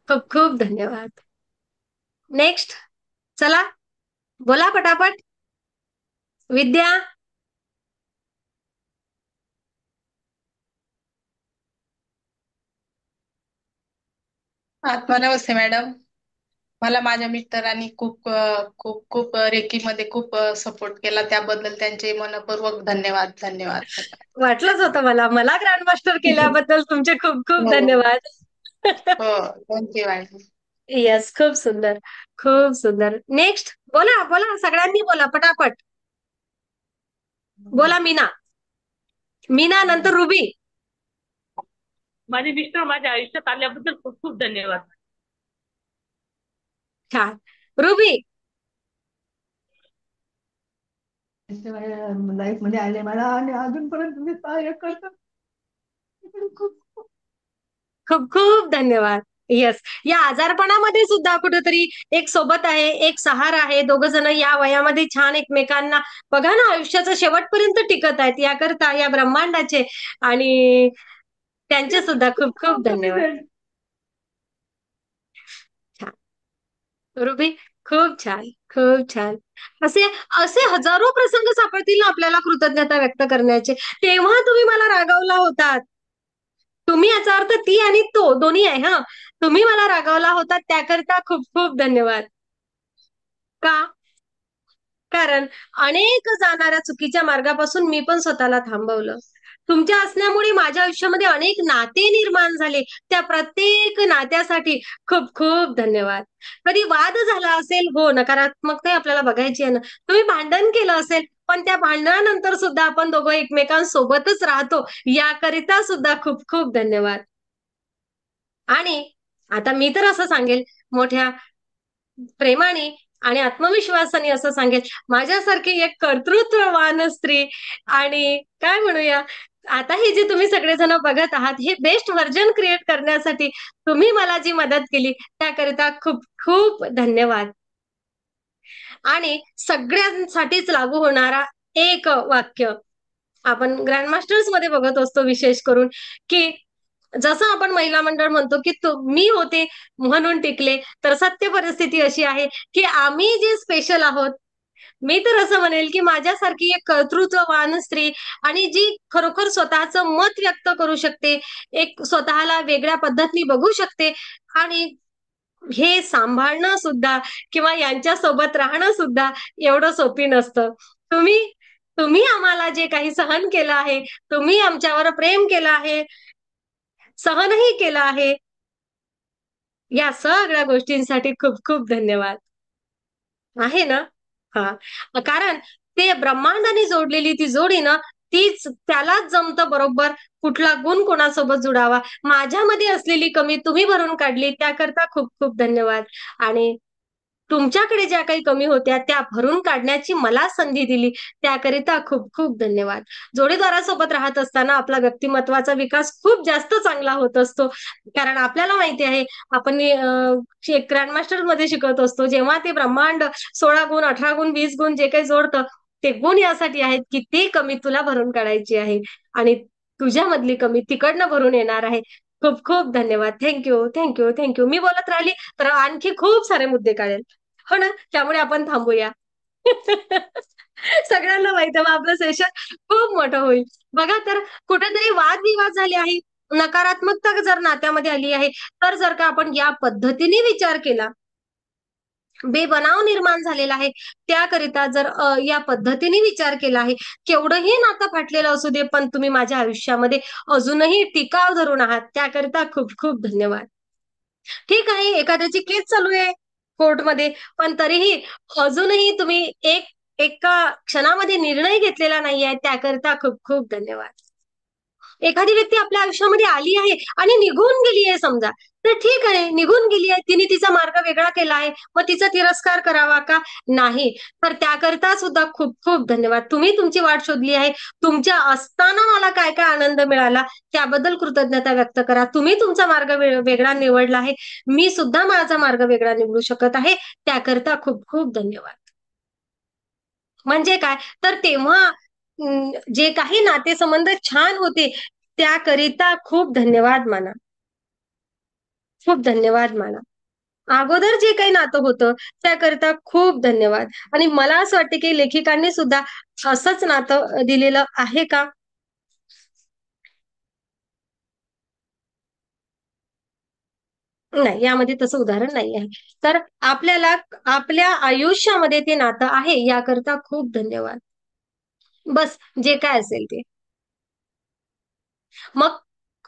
खूप खूप धन्यवाद. नेक्स्ट, चला बोला पटापट. विद्या. आत्मानमस्ते मॅडम. मला माझ्या मिस्टरांनी खूप खूप खूप रेकीमध्ये खूप सपोर्ट केला, त्याबद्दल त्यांचे मनपूर्वक धन्यवाद. धन्यवाद. वाटलंच होतं मला ग्रँड मास्टर केल्याबद्दल तुमचे खूप खूप हो धन्यवाद. हो, थँक्यू मॅडम. येस, खूप सुंदर, खूप सुंदर. नेक्स्ट, बोला बोला, सगळ्यांनी बोला पटापट. बोला मीना. मीना नंतर रुबी. माझे मिस्टर माझ्या आयुष्यात आल्याबद्दल खूप खूप धन्यवाद. छान. रुबी. लाईफ मध्ये आले मला आणि अजूनपर्यंत तुम्ही सहाय्य करता. खूप खूप धन्यवाद. येस, या आजारपणामध्ये सुद्धा कुठेतरी एक सोबत आहे, एक सहारा आहे. दोघ जण या वयामध्ये छान एकमेकांना बघा ना, आयुष्याच्या शेवटपर्यंत टिकत आहेत, याकरता या ब्रह्मांडाचे आणि त्यांचे सुद्धा खूप खूप धन्यवाद. छान. रुबी, खूप छान, खूप छान. असे असे हजारो प्रसंग सापडतील ना आपल्याला कृतज्ञता व्यक्त करण्याचे, तेव्हा तुम्ही मला रागावला होतात. तुम्ही याचा अर्थ ती आणि तो दोन्ही आहे. हा, तुम्ही मला रागावला होता त्याकरिता खूप खूप धन्यवाद. का? कारण अनेक जाणाऱ्या चुकीच्या मार्गापासून मी पण स्वतःला थांबवलं. तुमच्या असण्यामुळे माझ्या आयुष्यामध्ये अनेक नाते निर्माण झाले. त्या प्रत्येक नात्यासाठी खूप खूप धन्यवाद. कधी वाद झाला असेल, हो, नकारात्मकता आपल्याला बघायची आहे ना. तुम्ही भांडण केलं असेल, पण त्या भांडणानंतर सुद्धा आपण दोघं एकमेकांसोबतच राहतो, याकरिता सुद्धा खूप खूप धन्यवाद. आणि आता मी तर असं सांगेल, मोठ्या प्रेमाने आणि आत्मविश्वासाने असं सांगेल, माझ्यासारखी एक कर्तृत्ववान स्त्री आणि काय म्हणूया, आता हे जे तुम्ही सगळेजण बघत आहात, हे बेस्ट व्हर्जन क्रिएट करण्यासाठी तुम्ही मला जी मदत केली त्याकरिता खूप खूप धन्यवाद. आणि सगळ्यांसाठीच लागू होणारा एक वाक्य आपण ग्रँडमास्टर्स मध्ये बघत असतो, विशेष करून, की जसं आपण महिला मंडळ म्हणतो की मी होते म्हणून टिकले, तर सत्य परिस्थिती अशी आहे की आम्ही जे स्पेशल आहोत. मी तर असं म्हणेल की माझ्यासारखी एक कर्तृत्ववान स्त्री आणि जी खरोखर स्वतःचं मत व्यक्त करू शकते, एक स्वतःला वेगळ्या पद्धतीने बघू शकते आणि हे सांभाळणं सुद्धा किंवा यांच्या सोबत राहणं सुद्धा एवढं सोपी नसतं. तुम्ही तुम्ही आम्हाला जे काही सहन केलं आहे, तुम्ही आमच्यावर प्रेम केलं आहे, सहनही केलं आहे, या सगळ्या गोष्टींसाठी खूप खूप धन्यवाद. आहे ना? हा, कारण ते ब्रह्मांडाने जोडलेली ती जोडी ना, तीच त्यालाच जमतं बरोबर कुठला गुण कोणासोबत जुडावा. माझ्यामध्ये असलेली कमी तुम्ही भरून काढली त्याकरता खूप खूप धन्यवाद. आणि तुमच्याकडे ज्या काही कमी होत्या त्या भरून काढण्याची मला संधी दिली त्याकरिता खूप खूप धन्यवाद. जोडीदारासोबत राहत असताना आपला व्यक्तिमत्वाचा विकास खूप जास्त चांगला होत असतो. कारण आपल्याला माहिती आहे, आपण ग्रँडमास्टर मध्ये शिकत असतो, जेव्हा ते ब्रह्मांड 16 गुण, 18 गुण, 20 गुण जे काही जोडतं, ते गुण यासाठी आहेत की ते कमी तुला भरून काढायची आहे आणि तुझ्यामधली कमी तिकडनं भरून येणार आहे. खूप खूप धन्यवाद. Thank you, thank you, thank you. मी बोलत राहिली तर आणखी खूप सारे मुद्दे काढेल. हो ना, त्यामुळे आपण थांबूया. सगळ्यांना माहिती आहे, मग आपलं सेशन खूप मोठं होईल. बघा, तर कुठेतरी वादविवाद झाले आहे, नकारात्मकता जर नात्यामध्ये आली आहे, तर जर का आपण या पद्धतीने विचार केला, बेबनाव निर्माण झालेला आहे, त्याकरिता जर या पद्धतीने विचार केला आहे, केवढंही नातं फाटलेलं असू दे, पण तुम्ही माझ्या आयुष्यामध्ये अजूनही टिकाव धरून आहात, त्याकरिता खूप खूप धन्यवाद. ठीक आहे, एखाद्याची केस चालू आहे कोर्टमध्ये, पण तरीही अजूनही तुम्ही एका क्षणामध्ये निर्णय घेतलेला नाहीये, त्याकरिता खूप खूप धन्यवाद. एखादी व्यक्ती आपल्या आयुष्यामध्ये आली आहे आणि निघून गेली आहे समजा, तर ठीक आहे, निघून गेली आहे, तिने तिचा मार्ग वेगळा केला आहे, मग तिचा तिरस्कार करावा का? नाही. तर त्याकरिता सुद्धा खूप खूप धन्यवाद. तुम्ही तुमची वाट शोधली आहे, तुमच्या असताना मला काय काय आनंद मिळाला त्याबद्दल कृतज्ञता व्यक्त करा. तुम्ही तुमचा मार्ग वेगळा निवडला आहे, मी सुद्धा माझा मार्ग वेगळा निवडू शकत आहे, त्याकरिता खूप खूप धन्यवाद. म्हणजे काय, तर तेव्हा जे काही नातेसंबंध छान होते त्याकरिता खूप धन्यवाद माना. खूप धन्यवाद माना. अगोदर जे काही नातं होतं त्याकरिता खूप धन्यवाद. आणि मला असं वाटतं की लेखिकांनी सुद्धा असंच नातं दिलेलं आहे का? नाही, यामध्ये तसं उदाहरण नाही आहे. तर आपल्याला आपल्या आयुष्यामध्ये ते नातं आहे याकरता खूप धन्यवाद. बस, जे काय असेल ते. मग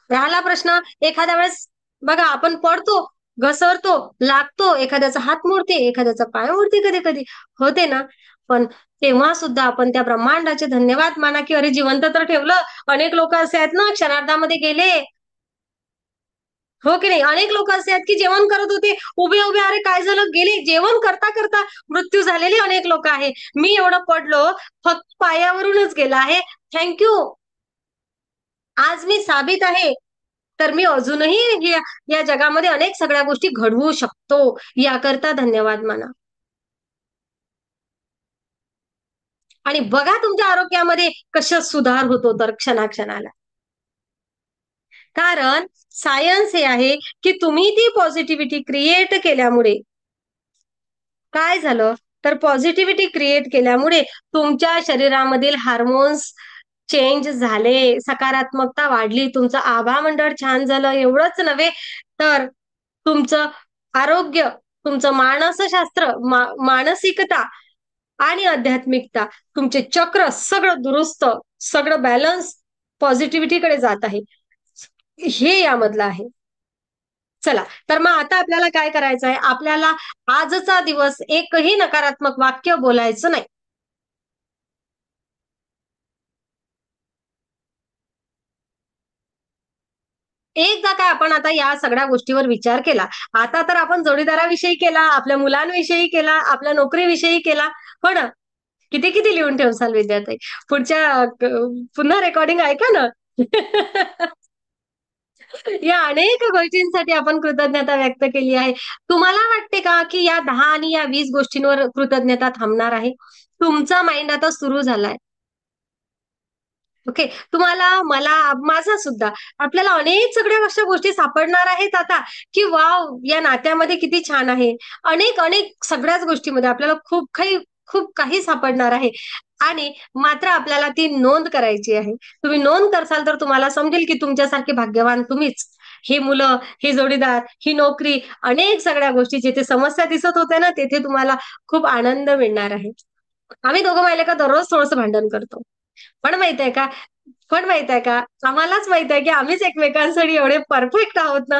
राहिला प्रश्न, एखाद्या वेळेस बघा आपण पडतो, घसरतो, लागतो, एखाद्याचा हात मोडते, एखाद्याचा पाय मोडते, कधी कधी होते ना. पण तेव्हा सुद्धा आपण त्या ब्रह्मांडाचे धन्यवाद माना की अरे जिवंत तर ठेवलं. अनेक लोक असे आहेत ना, क्षणार्धामध्ये गेले. हो की नाही? अनेक लोक असे आहेत की जेवण करत होते, उभे उभे अरे काय झालं, गेले. जेवण करता करता मृत्यू झालेले अनेक लोक आहे. मी एवढं पडलो, फक्त पायावरूनच गेला आहे. थँक्यू. आज मी साबित आहे, तर मी अजूनही या जगामध्ये अनेक सगळ्या गोष्टी घडवू शकतो, याकरता धन्यवाद माना. आणि बघा तुमच्या आरोग्यामध्ये कशा सुधार होतो तर क्षणाक्षणाला. कारण सायन्स हे आहे की तुम्ही ती पॉझिटिव्हिटी क्रिएट केल्यामुळे काय झालं, तर पॉझिटिव्हिटी क्रिएट केल्यामुळे तुमच्या शरीरामधील हार्मोन्स चेंज झाले, सकारात्मकता वाढली, तुमचं आभा मंडळ छान झालं. एवढंच नव्हे तर तुमचं आरोग्य, तुमचं मानसशास्त्र, मानसिकता आणि आध्यात्मिकता, तुमचे चक्र सगळं दुरुस्त, सगळं बॅलन्स पॉझिटिव्हिटीकडे जात आहे. हे यामधलं आहे. चला, तर मग आता आपल्याला काय करायचं आहे? आपल्याला आजचा दिवस एकही नकारात्मक वाक्य बोलायचं नाही. एकदा काय आपण आता या सगळ्या गोष्टीवर विचार केला, आता तर आपण जोडीदाराविषयी केला, आपल्या मुलांविषयी केला, आपल्या नोकरीविषयी केला, हो ना? किती किती लिहून ठेवसाल विद्यार्थी? पुन्हा रेकॉर्डिंग ऐका ना. या अनेक गोष्टींसाठी आपण कृतज्ञता व्यक्त केली आहे. तुम्हाला वाटते का की या 10 आणि या 20 गोष्टींवर कृतज्ञता थांबणार आहे? तुमचा माइंड आता सुरू झालाय. ओके, तुम्हाला, मला, माझा सुद्धा, आपल्याला अनेक सगळ्या अशा गोष्टी सापडणार आहेत आता, की वाव, या नात्यामध्ये किती छान आहे. अनेक अनेक सगळ्याच गोष्टीमध्ये आपल्याला खूप काही सापडणार आहे. आणि मात्र आपल्याला ती नोंद करायची आहे. तुम्ही नोंद करसाल तर तुम्हाला समजेल की तुमच्यासारखे भाग्यवान तुम्हीच. हे मुलं, हे जोडीदार, ही नोकरी, अनेक सगळ्या गोष्टी जिथे समस्या दिसत होत्या ना, तेथे तुम्हाला खूप आनंद मिळणार आहे. आम्ही दोघं माहिती का दररोज थोडंसं भांडण करतो. पण माहित आहे का, आम्हालाच माहित आहे की आम्हीच एकमेकांसाठी एवढे परफेक्ट आहोत ना,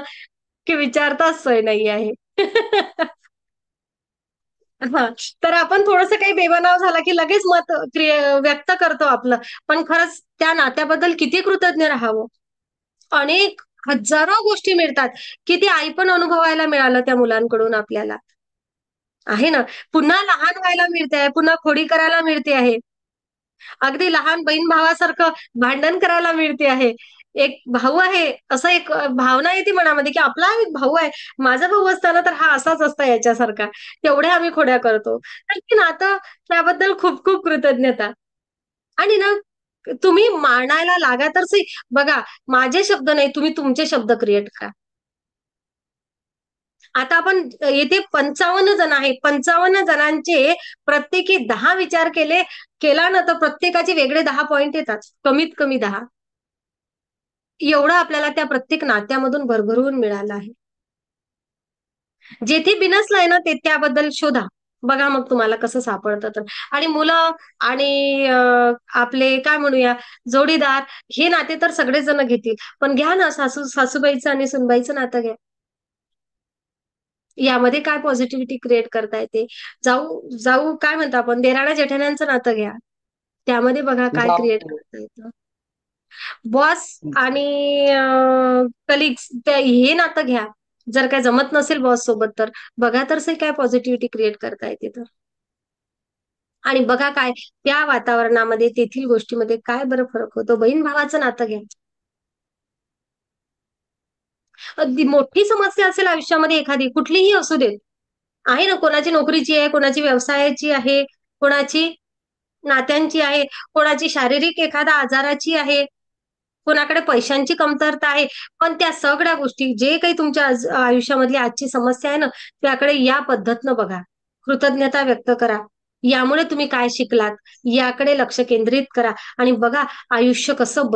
की विचारताच सोय नाही आहे. हा, तर आपण थोडंसं काही बेबनाव झाला की लगेच मत व्यक्त करतो आपलं. पण खरंच त्या नात्याबद्दल किती कृतज्ञ राहावं. अनेक हजारो गोष्टी मिळतात की ती आई पण अनुभवायला मिळालं त्या मुलांकडून आपल्याला, आहे ना? पुन्हा लहान व्हायला मिळते आहे, पुन्हा खोडी करायला मिळते आहे. अगदी लहान बहीण भावासारखं भांडण करायला मिळते आहे. एक भाऊ आहे, असं एक भावना येते मनामध्ये की आपला एक भाऊ आहे, माझा भाऊ असताना तर हा असाच असता याच्यासारखा. तेवढ्या आम्ही खोड्या करतो. तर ते नातं, त्याबद्दल खूप खूप कृतज्ञता. आणि ना, तुम्ही मानायला लागा तर बघा, माझे शब्द नाही, तुम्ही तुमचे शब्द क्रिएट करा. आता आपण येथे 55 जण आहे, 55 जणांचे प्रत्येकी 10 विचार केला ना, तर प्रत्येकाचे वेगळे 10 पॉइंट येतात, कमीत कमी 10. एवढं आपल्याला त्या प्रत्येक नात्यामधून भरभरून मिळालं आहे. जेथे बिनसलंय ना, ते त्याबद्दल शोधा. बघा मग तुम्हाला कसं सापडतं तर. आणि मुलं आणि आपले काय म्हणूया, जोडीदार, हे नाते तर सगळेजण घेतील. पण घ्या ना, सासूबाईचं आणि सुनबाईचं नातं घ्या. यामध्ये काय पॉझिटिव्हिटी क्रिएट करता येते. जाऊ जाऊ काय म्हणतो आपण, देराणा जेठाण्यांचं नातं घ्या. त्यामध्ये बघा काय क्रिएट करता येतं. बॉस आणि कलिग्स, हे नातं घ्या. जर काय जमत नसेल बॉस सोबत तर बघा तर काय पॉझिटिव्हिटी क्रिएट करता येते तर. आणि बघा काय त्या वातावरणामध्ये, तेथील गोष्टीमध्ये काय बरं फरक होतो. बहीण भावाचं नातं घ्या. अगदी मोठी समस्या असेल आयुष्यामध्ये एखादी, कुठलीही असू दे, आहे ना, कोणाची नोकरीची आहे, कोणाची व्यवसायाची आहे, कोणाची नात्यांची आहे, कोणाची शारीरिक एखादा आजाराची आहे, कोणाकडे पैशांची कमतरता आहे. पण त्या सगळ्या गोष्टी, जे काही तुमच्या आयुष्यामधली आजची समस्या आहे ना, त्याकडे या पद्धतीनं बघा, कृतज्ञता व्यक्त करा. यामुळे तुम्ही काय शिकलात याकडे लक्ष केंद्रित करा आणि बघा आयुष्य कसं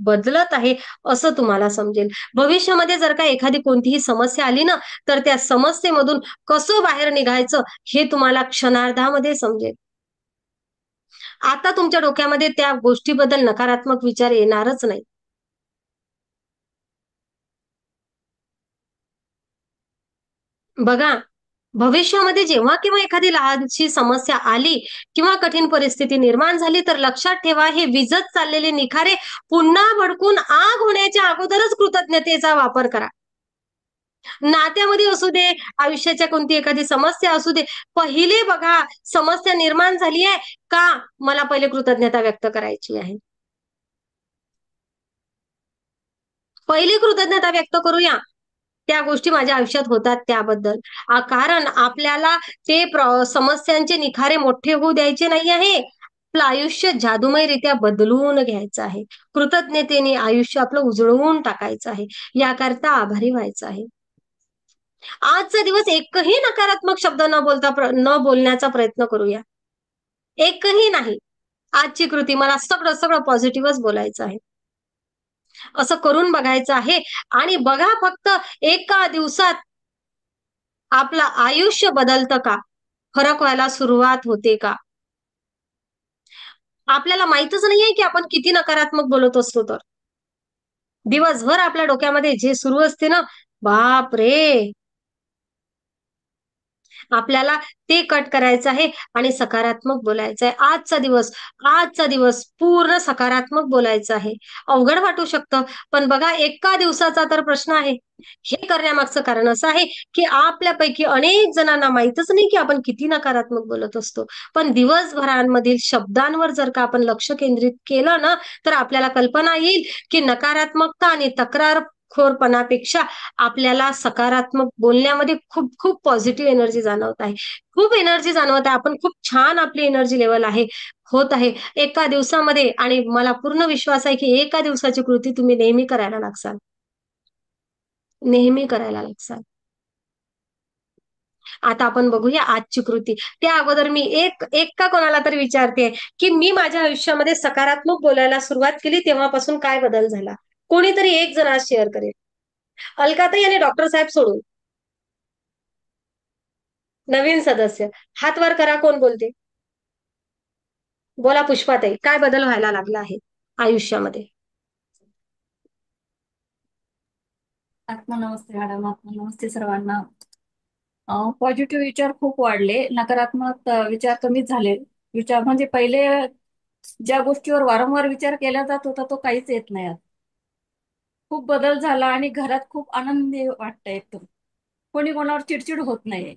बदलत आहे असं तुम्हाला समजेल. भविष्यामध्ये जर का एखादी कोणतीही समस्या आली ना, तर त्या समस्येमधून कसं बाहेर निघायचं हे तुम्हाला क्षणार्धामध्ये समजेल. आता तुमच्या डोक्यामध्ये त्या गोष्टीबद्दल नकारात्मक विचार येणारच नाही. बघा, भविष्यामध्ये जेव्हा केव्हा एखादी लहानशी समस्या आली किंवा कठीण परिस्थिती निर्माण झाली, तर लक्षात ठेवा, हे विझत चाललेले निखारे पुन्हा भडकून आग होण्याच्या अगोदरच कृतज्ञतेचा वापर करा. नात्यामध्ये असू दे, आयुष्याच्या कोणती एखादी समस्या असू दे, पहिले बघा, समस्या निर्माण झाली आहे का, मला पहिले कृतज्ञता व्यक्त करायची आहे. पहिली कृतज्ञता व्यक्त करूया त्या गोष्टी माझ्या आयुष्यात होतात त्याबद्दल. कारण आपल्याला ते समस्यांचे निखारे मोठे होऊ द्यायचे नाही आहे. आपलं आयुष्य जादूमयरित्या बदलून घ्यायचं आहे. कृतज्ञतेने आयुष्य आपलं उजळवून टाकायचं आहे. याकरता आभारी व्हायचं आहे. आजचा दिवस एकही नकारात्मक शब्द न बोलण्याचा प्रयत्न करूया. एकही नाही. आजची कृती मला सगळं सगळं पॉझिटिव्हच बोलायचं आहे, असं करून बघायचं आहे. आणि बघा फक्त एका दिवसात आपलं आयुष्य बदलतं का, फरक व्हायला सुरुवात होते का. आपल्याला माहितच नाहीये की आपण किती नकारात्मक बोलत असतो. तर दिवसभर आपल्या डोक्यामध्ये जे सुरू असते ना, बाप रे, आपल्याला ते कट करायचं आहे आणि सकारात्मक बोलायचं आहे. आजचा दिवस पूर्ण सकारात्मक बोलायचं आहे. अवघड वाटू शकतं, पण बघा एका दिवसाचा तर प्रश्न आहे. हे करण्यामागचं कारण असं आहे की आपल्यापैकी अनेक जणांना माहितच नाही की आपण किती नकारात्मक बोलत असतो. पण दिवसभरांमधील शब्दांवर जर का आपण लक्ष केंद्रित केलं ना, तर आपल्याला कल्पना येईल की नकारात्मकता आणि तक्रारखोरपणापेक्षा आपल्याला सकारात्मक बोलण्यामध्ये खूप खूप पॉझिटिव्ह एनर्जी जाणवत आहे. खूप एनर्जी जाणवत आहे. आपण खूप छान आपली एनर्जी लेवल होत आहे एका दिवसामध्ये. आणि मला पूर्ण विश्वास आहे की एका दिवसाची कृती तुम्ही नेहमी करायला लागसाल, नेहमी करायला लागसाल. आता आपण बघूया आजची कृती. त्या अगोदर मी एक का कोणाला तरी विचारते की मी माझ्या आयुष्यामध्ये सकारात्मक बोलायला सुरुवात केली तेव्हापासून काय बदल झाला. कोणीतरी एक जण आज शेअर करेल. अलकाताई आणि डॉक्टर साहेब सोडून नवीन सदस्य हात वर करा. कोण बोलते? बोला पुष्पाताई, काय बदल व्हायला लागला आहे आयुष्यामध्ये? आत्मनमस्ते मॅडम, आत्मनमस्ते सर्वांना. पॉझिटिव्ह विचार खूप वाढले, नकारात्मक विचार कमीच झाले. विचार म्हणजे पहिले ज्या गोष्टीवर वारंवार विचार केला जात होता तो काहीच येत नाही आता. खूप बदल झाला आणि घरात खूप आनंदी वाटतं. एकदम कोणी कोणावर चिडचिड होत नाही,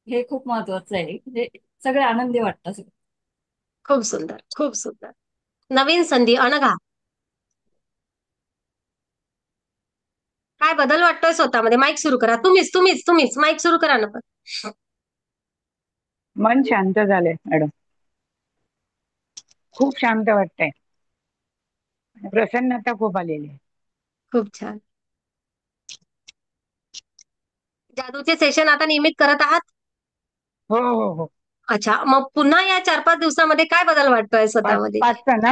हे खूप महत्वाचं आहे. म्हणजे सगळे आनंदी वाटतं सगळं. खूप सुंदर, खूप सुंदर. नवीन संधी. अनघा, काय बदल वाटतोय स्वतःमध्ये? माईक सुरू करा. तुम्हीच माईक सुरू करा ना. पण मन शांत झालंय मॅडम, खूप शांत वाटतंय, प्रसन्नता खूप आलेली आहे. खूप छान. जादूचे सेशन आता नियमित करत आहात? हो हो हो. अच्छा, मग पुन्हा या 4-5 दिवसामध्ये काय बदल वाटतोय स्वतःमध्ये? पाचचा ना?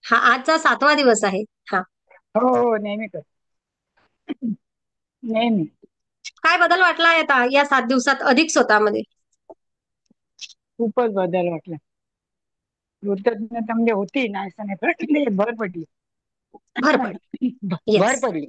हा, आजचा 7वा दिवस आहे. हा, हो हो, नेहमी कर, नेहमी. काय बदल वाटलाय आता या 7 दिवसात अधिक स्वतःमध्ये? खूपच बदल वाटला. कृतज्ञता म्हणजे होती ना, असं नाही, भर पडली, भर पडली. भर येस, पडली.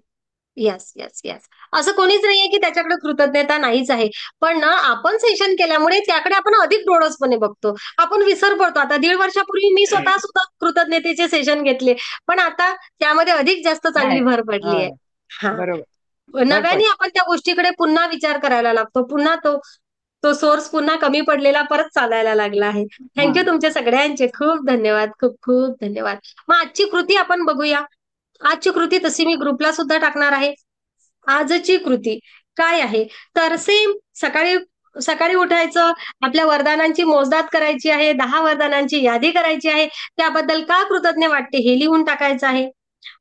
Yes, yes, yes. असं कोणीच नाहीये की त्याच्याकडे कृतज्ञता नाहीच आहे. पण ना, आपण सेशन केल्यामुळे त्याकडे आपण अधिक डोळसपणे बघतो. आपण विसर पडतो. आता 1.5 वर्षापूर्वी मी स्वतः सुद्धा कृतज्ञतेचे सेशन घेतले, पण आता त्यामध्ये अधिक जास्त चांगली नाही, भर पडली आहे. हा, बरोबर, भर नव्याने पडली. आपण त्या गोष्टीकडे पुन्हा विचार करायला लागतो. पुन्हा तो तो सोर्स पुन्हा कमी पडलेला परत चालायला लागला आहे. हा, थँक्यू तुमच्या सगळ्यांचे. खूप धन्यवाद, खूप खूप धन्यवाद. मग आजची कृती आपण बघूया. आजची कृती तशी मी ग्रुपला सुद्धा टाकणार आहे. आजची कृती काय आहे? तर सेम सकाळी सकाळी उठायचं, आपल्या वरदानांची मोजदाद करायची आहे, 10 वरदानांची यादी करायची आहे. त्याबद्दल का कृतज्ञ वाटते हे लिहून टाकायचं आहे.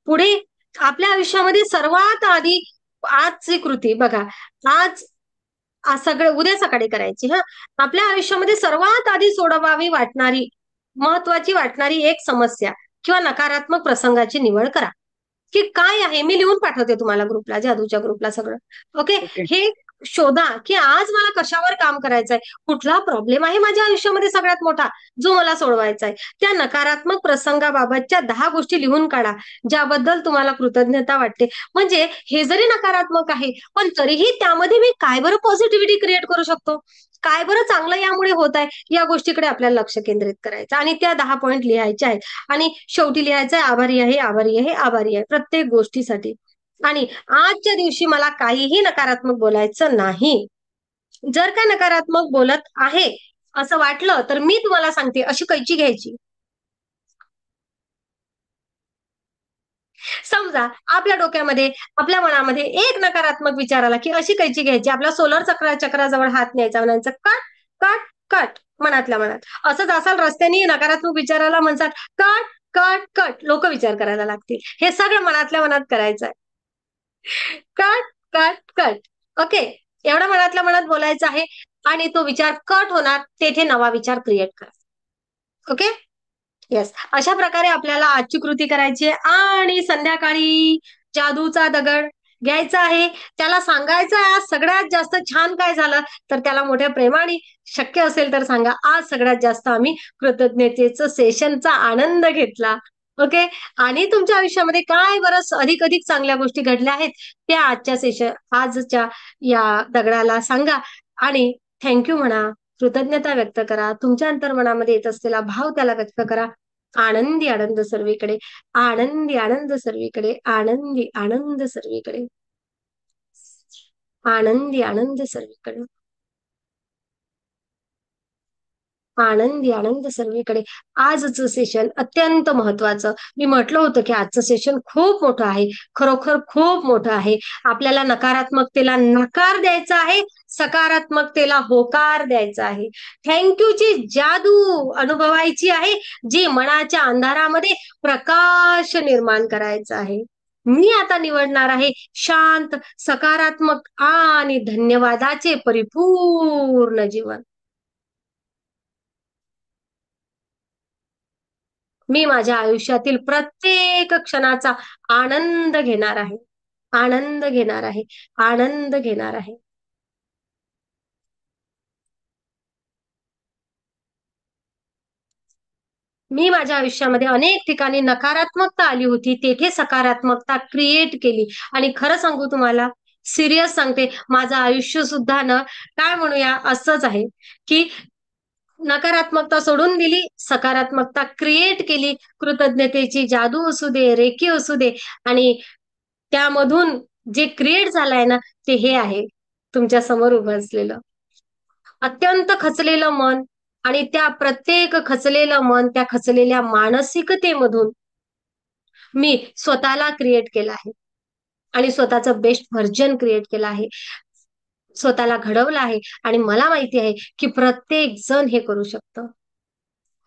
पुढे आपल्या आयुष्यामध्ये सर्वात आधी आजची कृती बघा. आज आज सगळं उद्या सकाळी करायची. हा, आपल्या आयुष्यामध्ये सर्वात आधी सोडवावी वाटणारी, महत्वाची वाटणारी एक समस्या किंवा नकारात्मक प्रसंगाची निवड करा. की काय आहे, मी लिहून पाठवते तुम्हाला ग्रुपला, जादूच्या ग्रुपला सगळं. Okay, okay. हे शोधा की आज मला कशावर काम करायचंय, कुठला प्रॉब्लेम आहे माझ्या आयुष्यामध्ये सगळ्यात मोठा जो मला सोडवायचा आहे. त्या नकारात्मक प्रसंगाबाबतच्या 10 गोष्टी लिहून काढा ज्याबद्दल तुम्हाला कृतज्ञता वाटते. म्हणजे हे जरी नकारात्मक आहे पण तरीही त्यामध्ये मी काय बरं पॉझिटिव्हिटी क्रिएट करू शकतो, काय बरं चांगलं यामुळे होत आहे, या गोष्टीकडे आपल्याला लक्ष केंद्रित करायचं आणि त्या 10 पॉईंट लिहायचे आहेत. आणि शेवटी लिहायचंय आभारी आहे, आभारी आहे, आभारी आहे प्रत्येक गोष्टीसाठी. आणि आजच्या दिवशी मला काहीही नकारात्मक बोलायचं नाही. जर का नकारात्मक बोलत आहे असं वाटलं तर मी तुम्हाला सांगते अशी कैची घ्यायची. समजा आपल्या डोक्यामध्ये, आपल्या मनामध्ये एक नकारात्मक विचार आला की अशी कैची घ्यायची, आपल्या सोलर चक्राजवळ हात न्यायचा, म्हणायचं कट कट कट मनातल्या मनात. असंच असाल रस्त्याने नकारात्मक विचाराला म्हणतात कट कट कट, लोक विचार करायला लागतील. हे सगळं मनातल्या मनात करायचं आहे. Cut cut cut. ओके, एवढा मनातल्या मनात बोलायचं आहे आणि तो विचार कट होणार, तेथे नवा विचार क्रिएट करा. ओके. येस, अशा प्रकारे आपल्याला आजची कृती करायची आहे आणि संध्याकाळी जादूचा दगड घ्यायचा आहे. त्याला सांगायचं आहे आज सगळ्यात जास्त छान काय झालं, तर त्याला मोठ्या प्रेमाने शक्य असेल तर सांगा, आज सगळ्यात जास्त आम्ही कृतज्ञतेचं सेशनचा आनंद घेतला. ओके. आणि तुमच्या आयुष्यामध्ये काय बरंच अधिक अधिक चांगल्या गोष्टी घडल्या आहेत त्या आजच्या या दगडाला सांगा आणि थँक्यू म्हणा, कृतज्ञता व्यक्त करा, तुमच्या अंतर्मनामध्ये येत असलेला भाव त्याला व्यक्त करा. आनंदी आनंद सर्वीकडे, आनंदी आनंद सर्वीकडे, आनंदी आनंद सर्वीकडे, आनंदी आनंद सर्वीकडे, आनंदी आनंद सर्वीकडे. आजचं सेशन अत्यंत महत्वाचं. मी म्हटलं होतं की आजचं सेशन खूप मोठं आहे, खरोखर खूप मोठं आहे. आपल्याला नकारात्मकतेला नकार द्यायचा आहे, सकारात्मकतेला होकार द्यायचा आहे. थँक्यूची जादू अनुभवायची आहे, जी मनाच्या अंधारामध्ये प्रकाश निर्माण करायचा आहे. मी आता निवडणार आहे शांत, सकारात्मक आणि धन्यवादाचे परिपूर्ण जीवन. मी माझ्या आयुष्यातील प्रत्येक क्षणाचा आनंद घेणार आहे, आनंद घेणार आहे, आनंद घेणार आहे. मी माझ्या आयुष्यामध्ये अनेक ठिकाणी नकारात्मकता आली होती, तेथे सकारात्मकता क्रिएट केली. आणि खरं सांगू तुम्हाला, सिरियस सांगते, माझं आयुष्य सुद्धा ना काय म्हणूया असंच आहे की नकारात्मकता सोडून दिली, सकारात्मकता क्रिएट केली. कृतज्ञतेची जादू असू दे, रेकी असू दे, आणि त्यामधून जे क्रिएट झालंय ना ते हे आहे तुमच्या समोर उभं असलेलं अत्यंत खचलेलं मन. आणि त्या प्रत्येक खचलेलं मन, त्या खचलेल्या मानसिकतेमधून मी स्वतःला क्रिएट केलं आहे आणि स्वतःचं बेस्ट व्हर्जन क्रिएट केलं आहे, स्वतःला घडवलं आहे. आणि मला माहिती आहे की प्रत्येक जण हे करू शकतं,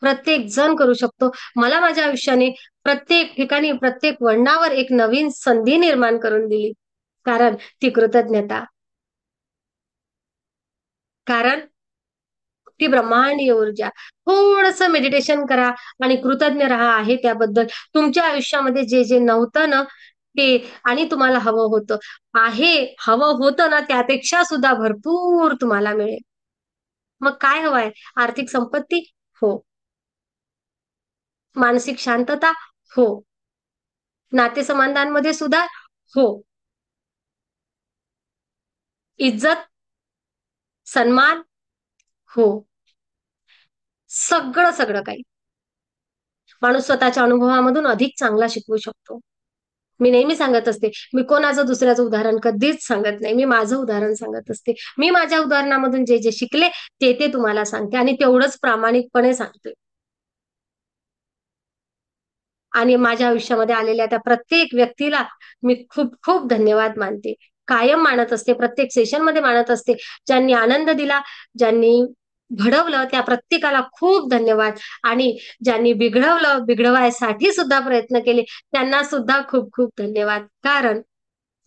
प्रत्येक जण करू शकतो. मला माझ्या आयुष्याने प्रत्येक ठिकाणी, प्रत्येक वळणावर एक नवीन संधी निर्माण करून दिली. कारण ती कृतज्ञता, कारण ती ब्रह्मांडीय ऊर्जा. थोडंसं मेडिटेशन करा आणि कृतज्ञ राहा आहे त्याबद्दल. तुमच्या आयुष्यामध्ये जे जे नव्हतं ना ते, आणि तुम्हाला हवं होतं आहे, हवं होतं ना त्यापेक्षा सुद्धा भरपूर तुम्हाला मिळेल. मग काय हवंय? आर्थिक संपत्ती? हो. मानसिक शांतता? हो. नातेसंबंधांमध्ये सुद्धा? हो. इज्जत, सन्मान? हो. सगळं सगळं काही माणूस स्वतःच्या अनुभवामधून अधिक चांगला शिकवू शकतो. मी नेहमी सांगत असते, मी कोणाचं दुसऱ्याचं उदाहरण कधीच सांगत नाही, मी माझं उदाहरण सांगत असते. मी माझ्या उदाहरणामधून जे जे शिकले ते ते तुम्हाला सांगते आणि तेवढंच प्रामाणिकपणे सांगते. आणि माझ्या आयुष्यामध्ये आलेल्या त्या प्रत्येक व्यक्तीला मी खूप खूप धन्यवाद मानते, कायम मानत असते, प्रत्येक सेशनमध्ये मानत असते. ज्यांनी आनंद दिला, ज्यांनी घडवलं, त्या प्रत्येकाला खूप धन्यवाद. आणि ज्यांनी बिघडवलं, बिघडवायसाठी सुद्धा प्रयत्न केले, त्यांना सुद्धा खूप खूप धन्यवाद. कारण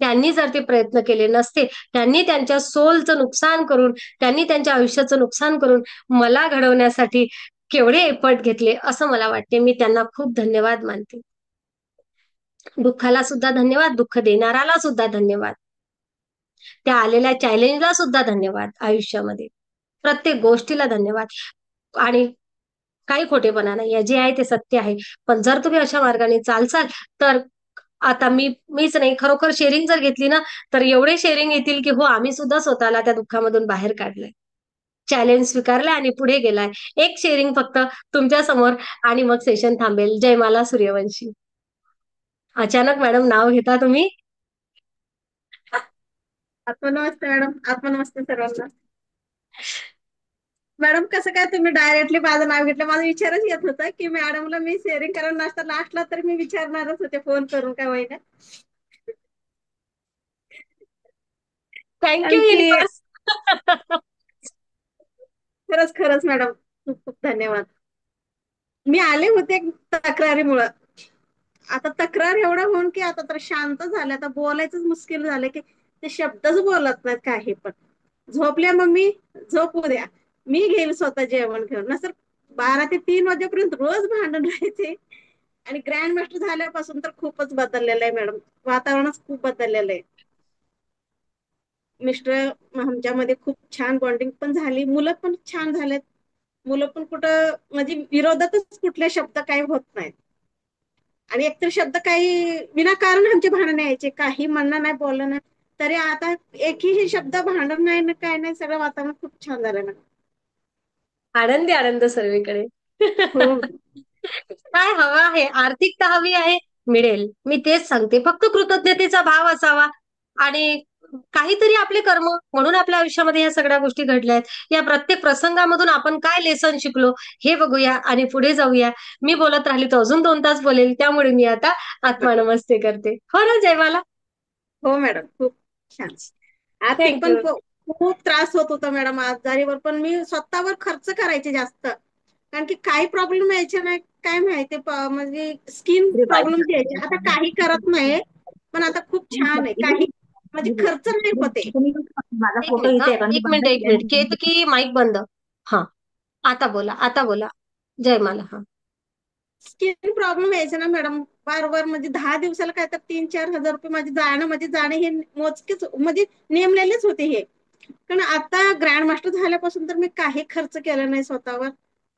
त्यांनी जर ते प्रयत्न केले नसते, त्यांनी त्यांच्या सोलचं नुकसान करून, त्यांनी त्यांच्या आयुष्याचं नुकसान करून मला घडवण्यासाठी केवढे एफर्ट घेतले असं मला वाटते. मी त्यांना खूप धन्यवाद मानते. दुःखाला सुद्धा धन्यवाद, दुःख देणाराला सुद्धा धन्यवाद, त्या आलेल्या चॅलेंजला सुद्धा धन्यवाद, आयुष्यामध्ये प्रत्येक गोष्टीला धन्यवाद. आणि काही खोटेपणा नाही, जे आहे ते सत्य आहे. पण जर तुम्ही अशा मार्गाने चालसाल तर आता मीच नाही, खरोखर शेअरिंग जर घेतली ना तर एवढे शेअरिंग येतील की हो, आम्ही सुद्धा स्वतःला त्या दुःखामधून बाहेर काढलंय, चॅलेंज स्वीकारलाय आणि पुढे गेलाय. एक शेअरिंग फक्त तुमच्या समोर आणि मग सेशन थांबेल. जयमाला सूर्यवंशी. अचानक मॅडम नाव घेता तुम्ही? आत्मनमस्ते मॅडम, आत्मनमस्ते सर्वांना. मॅडम कसं काय तुम्ही डायरेक्टली माझं नाव घेतलं? माझा विचारच येत होता की मॅडमला मी शेअरिंग करत नसता लास्टला तर मी विचारणारच होते फोन करून काय होईना. थँक्यू कारण की युनिवर्स. खरंच खरंच मॅडम, खूप खूप धन्यवाद. मी आले होते तक्रारीमुळं. आता तक्रार एवढं होऊन की आता तर शांत झालं, आता बोलायचंच मुश्किल झालं की ते शब्दच बोलत नाहीत काही पण. झोपल्या मम्मी, झोपू द्या, मी घेईल स्वतः जेवण घेऊन, नसर 12 ते 3 वाजेपर्यंत रोज भांडण राहायचे. आणि ग्रँड मास्टर झाल्यापासून तर खूपच बदललेलं आहे मॅडम. वातावरणच खूप बदललेलं आहे. मिस्टर आमच्यामध्ये खूप छान बॉन्डिंग पण झाली, मुलं पण छान झालेत. मुलं पण कुठं म्हणजे विरोधातच कुठले शब्द काही होत नाहीत. आणि एकतर शब्द काही विनाकारण आमचे भांडण यायचे, काही म्हणणं नाही बोलणं नाही, तरी आता एकही शब्द भांडण नाही ना काय नाही, सगळं वातावरण खूप छान झालं ना. आनंदी आनंद सर्वीकडे. हो काय हवं आहे? आर्थिकता हवी आहे, मिळेल. मी तेच सांगते. फक्त कृतज्ञतेचा भाव असावा आणि काहीतरी आपले कर्म म्हणून आपल्या आयुष्यामध्ये या सगळ्या गोष्टी घडल्या आहेत. या प्रत्येक प्रसंगामधून आपण काय लेसन शिकलो हे बघूया आणि पुढे जाऊया. मी बोलत राहिली तर अजून 2 तास बोलेल. त्यामुळे मी आता आत्मनमस्ते करते. हो ना जयमाला? हो मॅडम, खूप छान. आर्थिक पण थँक्यू. खूप त्रास होत होता मॅडम आजारीवर, पण मी स्वतःवर खर्च करायचे जास्त, कारण की काही प्रॉब्लेम यायचे नाही. काय माहिती म्हणजे स्किन प्रॉब्लेम यायचे. आता काही करत नाही, पण आता खूप छान आहे. काही म्हणजे खर्च नाही होते. माझा एक फोटो मिनिट इथे हा. आहे कारण मी एक बंद मिनिट, एक मिनिट. केलेला केतकी माईक बंद. हा. आता बोला, आता बोला. जयमाला. हा. स्किन प्रॉब्लेम यायचा ना मॅडम, वारंवार म्हणजे 10 दिवसाला काय तर 3-4 हजार रुपये माझे जाणे हे मोजकेच म्हणजे नेमलेलेच होते हे. कारण आता ग्रँड मास्टर झाल्यापासून तर मी काही खर्च केला नाही स्वतःवर,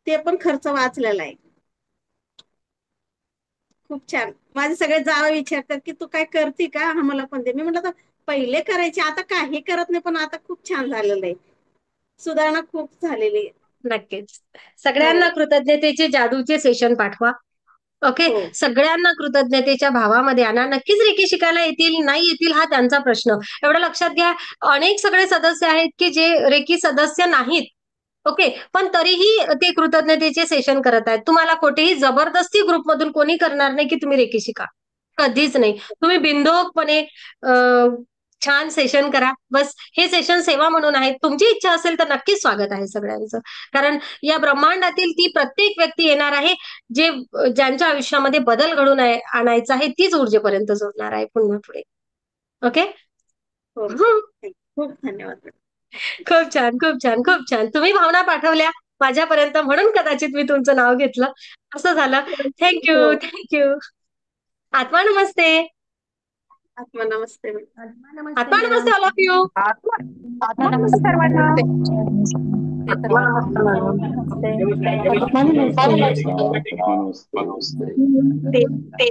ते पण खर्च वाचलेला आहे. खूप छान. माझे सगळे जावं विचारतात की तू काय करते का, आम्हाला पण दे. मी म्हटलं तर पहिले करायचे, आता काही करत नाही, पण आता खूप छान झालेलं आहे. सुधारणा खूप झालेली आहे. नक्कीच. हो सगळ्यांना कृतज्ञतेचे जादूचे सेशन पाठवा. ओके. हो सगळ्यांना कृतज्ञतेच्या भावामध्ये आणा. नक्कीच रेकी शिकायला येतील, नाही येतील हा त्यांचा प्रश्न. एवढं लक्षात घ्या, अनेक सगळे सदस्य आहेत की जे रेकी सदस्य नाहीत. ओके. पण तरीही ते कृतज्ञतेचे सेशन करत आहेत. तुम्हाला कुठेही जबरदस्ती ग्रुपमधून कोणी करणार नाही की तुम्ही रेकी शिका. कधीच नाही. तुम्ही बिनधोकपणे छान सेशन करा. बस हे सेशन सेवा म्हणून आहे. तुमची इच्छा असेल तर नक्कीच स्वागत आहे सगळ्यांचं. कारण या ब्रह्मांडातील ती प्रत्येक व्यक्ती येणार आहे जे ज्यांच्या आयुष्यामध्ये बदल घडून आणायचा आहे, तीच ऊर्जेपर्यंत जोडणार आहे पुन्हा पुढे. ओके. हो हम्म. खूप धन्यवाद मॅडम. खूप छान, खूप छान, खूप छान. तुम्ही भावना पाठवल्या माझ्यापर्यंत म्हणून कदाचित मी तुमचं नाव घेतलं. असं झालं. थँक्यू, हो थँक्यू. आत्मा नमस्ते. आत्मा नमस्ते मॅडम. आत्मा नमस्ते ऑल ऑफ यू. आत्मा आत्मा नमस्ते सर्वांना. नमस्ते. आत्मा नमस्ते. नमस्ते. ते